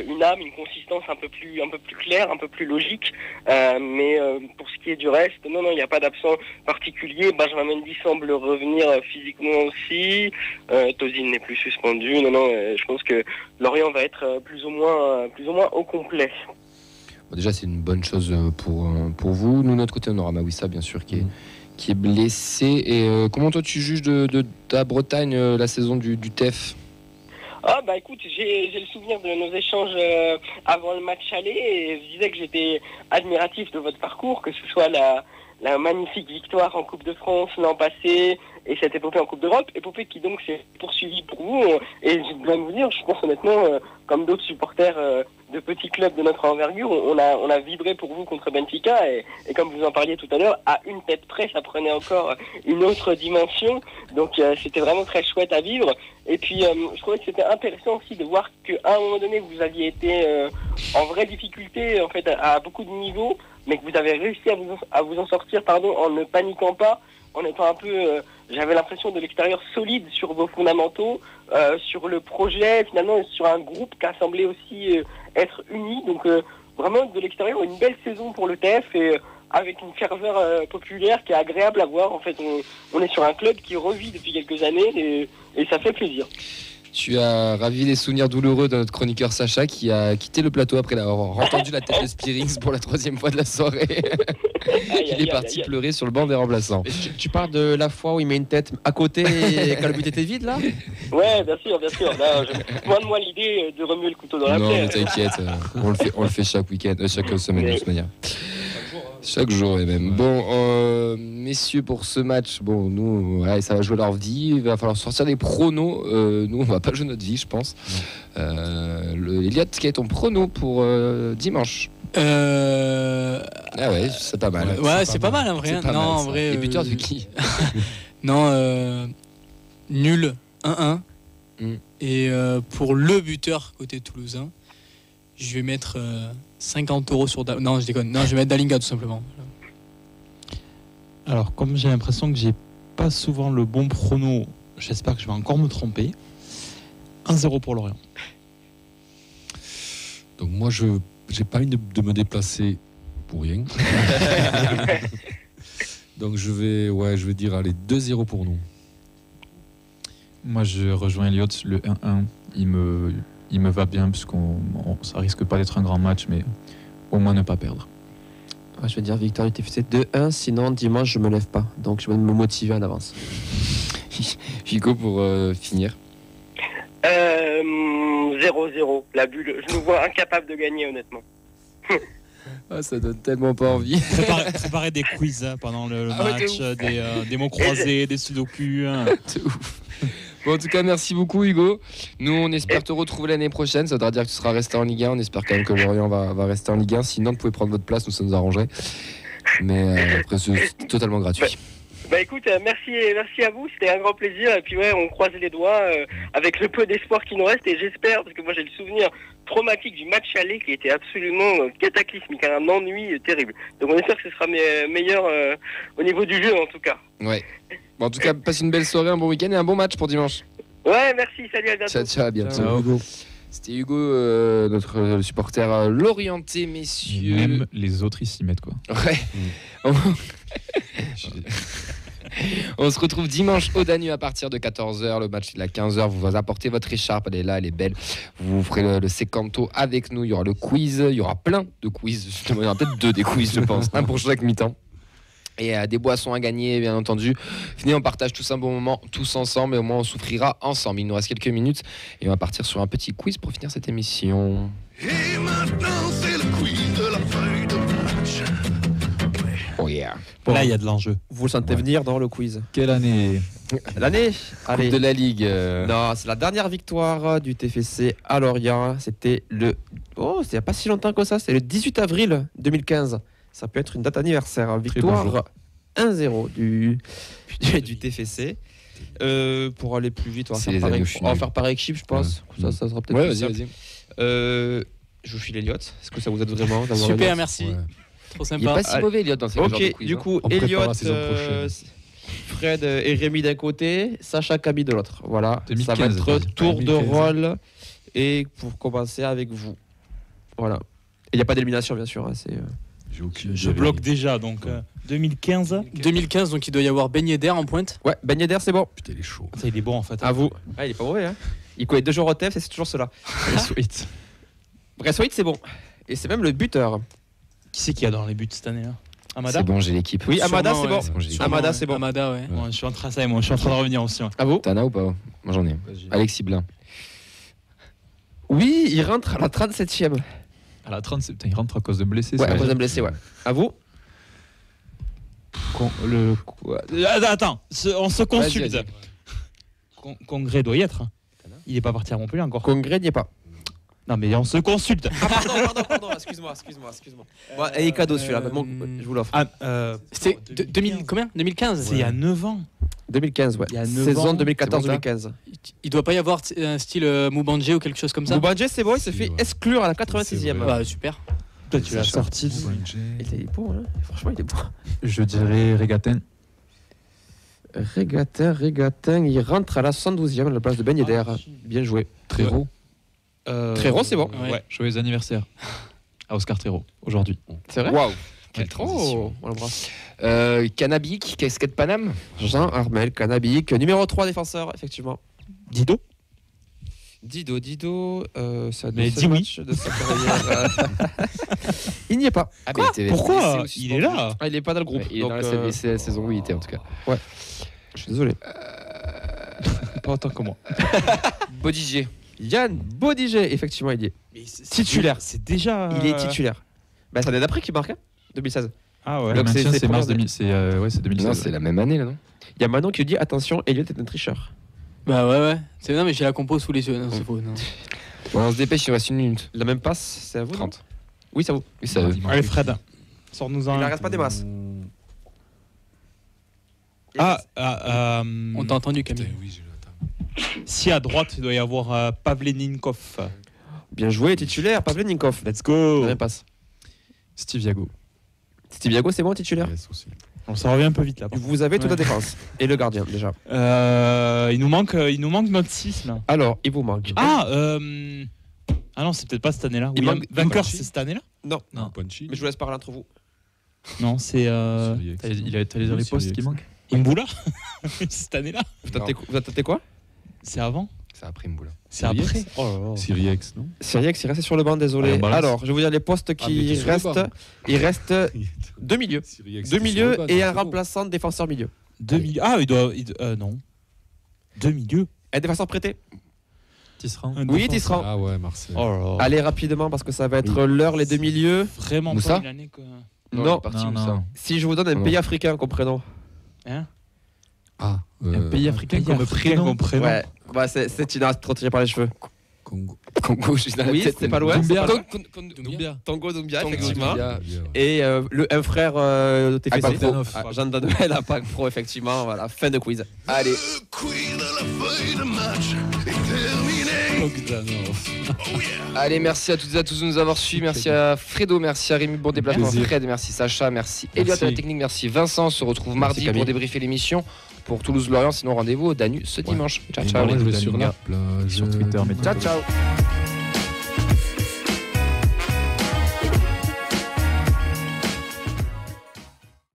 une âme, une consistance un peu plus claire, un peu plus logique. Mais pour ce qui est du reste, non, il n'y a pas d'absent particulier. Benjamin Mendy semble revenir physiquement aussi. Tozin n'est plus suspendu. Je pense que Lorient va être plus ou moins au complet. Bon, déjà, c'est une bonne chose pour vous. Nous, de notre côté, on aura Mawissa, bien sûr, qui est blessé. Et comment toi, tu juges de ta Bretagne la saison du TEF ? Écoute, j'ai le souvenir de nos échanges avant le match aller, et je disais que j'étais admiratif de votre parcours, que ce soit la magnifique victoire en Coupe de France l'an passé et cette épopée en Coupe d'Europe, épopée qui donc s'est poursuivie pour vous. Et je dois vous dire, je pense honnêtement, comme d'autres supporters de petits clubs de notre envergure, on a vibré pour vous contre Benfica, et comme vous en parliez tout à l'heure, à une tête près, ça prenait encore une autre dimension. Donc c'était vraiment très chouette à vivre. Et puis je trouvais que c'était intéressant aussi de voir qu'à un moment donné, vous aviez été en vraie difficulté en fait à beaucoup de niveaux, mais que vous avez réussi à vous en sortir en ne paniquant pas, en étant un peu, j'avais l'impression de l'extérieur solide sur vos fondamentaux, sur le projet, finalement sur un groupe qui a semblé aussi être uni. Donc vraiment de l'extérieur, une belle saison pour le TF, et avec une ferveur populaire qui est agréable à voir. En fait, on est sur un club qui revit depuis quelques années, et ça fait plaisir. Tu as ravi les souvenirs douloureux de notre chroniqueur Sacha, qui a quitté le plateau après avoir entendu la tête de Spearings pour la 3e fois de la soirée. Il est parti pleurer sur le banc des remplaçants. Tu parles de la fois où il met une tête à côté et quand le but était vide, là ? Ouais, bien sûr. Loin de moi l'idée de remuer le couteau dans la plaie. Non, mais t'inquiète, on le fait chaque week-end, chaque semaine de toute manière. Chaque jour et même. Bon, messieurs, pour ce match, nous, ça va jouer leur vie. Il va falloir sortir des pronos. Nous, on va pas jouer notre vie, je pense. Elliot, quel est ton prono pour dimanche ? Ah ouais, c'est pas mal. Ouais, c'est pas mal en vrai. Non, en vrai. Les buteurs de qui ? Non, nul, 1-1. Et pour le buteur côté toulousain, je vais mettre 50 € sur... Non, je déconne. Non, je vais mettre Dalinga tout simplement. Alors, comme j'ai l'impression que j'ai pas souvent le bon prono, j'espère que je vais encore me tromper. 1-0 pour Lorient. Donc moi, je n'ai pas envie de me déplacer pour rien. Donc je vais dire, allez, 2-0 pour nous. Moi, je rejoins Elliot, le 1-1. Il me va bien, parce ça risque pas d'être un grand match, mais au moins ne pas perdre. Je vais dire victoire du TFC 2-1, sinon dimanche je me lève pas. Donc je vais me motiver en avance. Hugo, pour finir. 0-0, la bulle. Je nous vois incapable de gagner, honnêtement. Ça donne tellement pas envie. Préparez des quiz pendant le match, des mots croisés, des sudoku. C'est ouf. Bon, en tout cas, merci beaucoup, Hugo. Nous, on espère te retrouver l'année prochaine. Ça voudra dire que tu seras resté en Ligue 1. On espère quand même que Lorient va rester en Ligue 1. Sinon, vous pouvez prendre votre place, nous, ça nous arrangerait. Mais après, c'est totalement gratuit. Écoute, merci à vous, c'était un grand plaisir. Et puis on croise les doigts avec le peu d'espoir qui nous reste. Et j'espère, parce que moi j'ai le souvenir traumatique du match aller qui était absolument cataclysmique, un ennui terrible. Donc on espère que ce sera meilleur au niveau du jeu en tout cas. Ouais. Bon, en tout cas, passe une belle soirée, un bon week-end et un bon match pour dimanche. Ouais, merci, salut, à bientôt. Ciao, à bientôt. Ciao. C'était Hugo, notre supporter lorientais, messieurs. Même les autres, ils s'y mettent, quoi. Ouais. On se retrouve dimanche au Danube à partir de 14h. Le match est à 15h. Vous apportez votre écharpe, elle est là, elle est belle. Vous ferez le sécanto avec nous. Il y aura le quiz, il y aura plein de quiz. Justement, il y aura peut-être 2 des quiz, je pense. Un pour chaque mi-temps. Et des boissons à gagner, bien entendu. Venez, on partage tous un bon moment, tous ensemble, et au moins on souffrira ensemble. Il nous reste quelques minutes et on va partir sur un petit quiz pour finir cette émission. Et maintenant, c'est le quiz de la feuille de match. Oh yeah. Bon, là, il y a de l'enjeu. Vous le sentez venir dans le quiz? Quelle année? L'année? Allez. Coupe de la Ligue. Non, c'est la dernière victoire du TFC à Lorient. C'était le... Oh, c'était il n'y a pas si longtemps que ça. C'était le 18 avril 2015. Ça peut être une date anniversaire. Victoire 1-0 du TFC. Pour aller plus vite, on va faire par équipe, je pense. Ça sera peut-être plus simple. Vas-y. Je vous file Elliot. Est-ce que ça vous aide vraiment d'avoir Super, Elliot? merci. Trop sympa. Il n'est pas si mauvais, Elliot, dans ces genres de Ok, quiz. du coup, On prépare Elliot, la saison prochaine. Fred et Rémi d'un côté, Sacha, Camille de l'autre. Voilà, 2015, ça va être vas-y. tour de 2015. rôle. Et pour commencer avec vous. Voilà. Il n'y a pas d'élimination, bien sûr. Hein, c'est, J'ai aucune Je idée. bloque déjà, donc 2015. 2015, donc il doit y avoir Ben Yedder en pointe. Ouais, Ben Yedder, c'est bon. Putain, il est chaud. Ça, il est bon en fait. À vous. Ah, il est pas mauvais. Hein. Il connaît 2 joueurs au TF et c'est toujours cela. Sweet. Braithwaite, c'est bon. Et c'est même le buteur. Qui c'est qui a dans les buts cette année là? Amada. C'est bon, j'ai l'équipe. Oui, Amada, c'est Sûrement, bon. ouais. Sûrement, Amada, ouais. c'est bon. Amada, ouais. Bon, je suis en train de revenir aussi. Ouais. À vous. T'en as ou pas? Moi j'en ai. Alexis Blin. Oui, il rentre à la 37e. À la 30, putain, il rentre à cause de blessés. Ouais, ça à va cause d'un être- blessé, ouais. À vous. Attends, on se consulte. Vas-y. Congrès doit y être. Il est pas parti à Montpellier encore. Congrès n'y est pas. Non mais on se consulte. Ah, pardon, excuse-moi. Bon, et cadeau celui-là, bon, je vous l'offre. C'était 2000, combien 2015 C'est il y a 9 ans. 2015, ouais. Il y a 9 Saison ans. 2014-2015. Il doit pas y avoir un style Moubandje ou quelque chose comme ça. Moubandje, c'est bon, il s'est Si, fait ouais. exclure à la 86e. Ouais. Bah, super. Toi tu l'as sorti. Il est bon, hein. Franchement, il est bon. Je dirais Régatin. Régatin, il rentre à la 72e à la place de Ben Yedder. Bien joué. Tréro. Tréro, c'est bon. Ouais. Joyeux anniversaire à Oscar Tréro, aujourd'hui. C'est vrai. Waouh. Quelle Oh, transition. on l'embrasse. Cannabik, casquette Paname. Jean Armel, Cannabik, numéro 3 défenseur, effectivement. Dido. Dido, ça Mais dis oui. de sa carrière. Il n'y est pas. Ah, Quoi Pourquoi il est là? Ah, il n'est pas dans le groupe. Il est donc, dans la saison où il était en tout cas. je suis désolé. Pas autant que moi. Bodiger. Yann Bodiger, effectivement, il y est. Titulaire. C'est déjà. Il est titulaire. Bah, c'est l'année d'après qu'il marque, hein 2016. Ah ouais. Le Donc, maintien, c'est c'est mars première 2000, c'est 2016. Non, c'est la même année là, non? Il y a Manon qui dit attention, Elliot est un tricheur. Bah ouais. Non, mais j'ai la compo sous les yeux. Non, c'est faux. Non. Bon, on se dépêche, il reste 1 minute. La même passe, c'est à vous. 30. Non oui, c'est à vous. Oui, ça veut. Allez Fred, sors-nous un. Il ne reste pas des masses. On t'a entendu, Putain, Camille. oui, j'ai l'attends. Si à droite il doit y avoir Pavleninkov. Bien joué, titulaire, Pavleninkov. Let's go. La même passe. Steve Yago. Steve Yago, c'est bon, titulaire. Yes, aussi. On s'en revient un peu vite là. Vous avez toute la Ouais. défense. Et le gardien, déjà. Il nous manque notre 6 là. Alors, il vous manque. Ah non, c'est peut-être pas cette année-là. Il William manque- Vainqueur, Punchy. c'est cette année-là? Non, Punchy. mais je vous laisse parler entre vous. Non, c'est Siriex. Il a dire les postes qui manquent. Imbula. cette année-là. Vous attendez quoi? C'est avant? C'est après Mboula. C'est Siriex. après. Oh là là. Siriex, non Siriex, il restait sur le banc, désolé. Allez, on balance. Alors, je vais vous dire les postes mais qui t'es sur le restent. banc. Il reste 2 milieux. Siriex, 2 c'était milieux sur le banc, et non, un c'est bon. remplaçant défenseur milieu. 2 milieux. Ah, non. 2 milieux. Un défenseur prêté. Tisserand. Oui, Tisserand. Ah ouais, Marseille. Oh là là. Allez rapidement parce que ça va être l'heure, les 2 milieux. Vraiment Moussa pas une année que. Non. parti Non, où ça? non. Si je vous donne un Comment pays africain comme prénom. Hein? Ah, Un pays africain comme Africain prénom. comme prénom. Ouais, bah, c'est une trop tiré par les cheveux. Congo. Congo, je suis dans la Oui, tête. c'est pas loin. c'est pas loin. Doumbia. Tango Doumbia, Tango effectivement. Doumbia. Et un frère de TFC. Akpakpro. Jean Danuel à Pâques Pro, effectivement. Voilà, fin de quiz. Allez. Le quiz de la feuille de match est terminé. Allez, merci à toutes et à tous de nous avoir suivis. Merci à Fredo, merci à Rémi pour le déplacement. Plaisir. Fred, merci Sacha, merci Elliot à la technique, merci Vincent. On se retrouve mardi Camille. pour débriefer l'émission pour Toulouse-Lorient. Sinon, rendez-vous au Danus ce dimanche. Ciao, Et ciao. moi, je vais les sur gars. la plage. Sur Twitter, mais Ciao, ciao.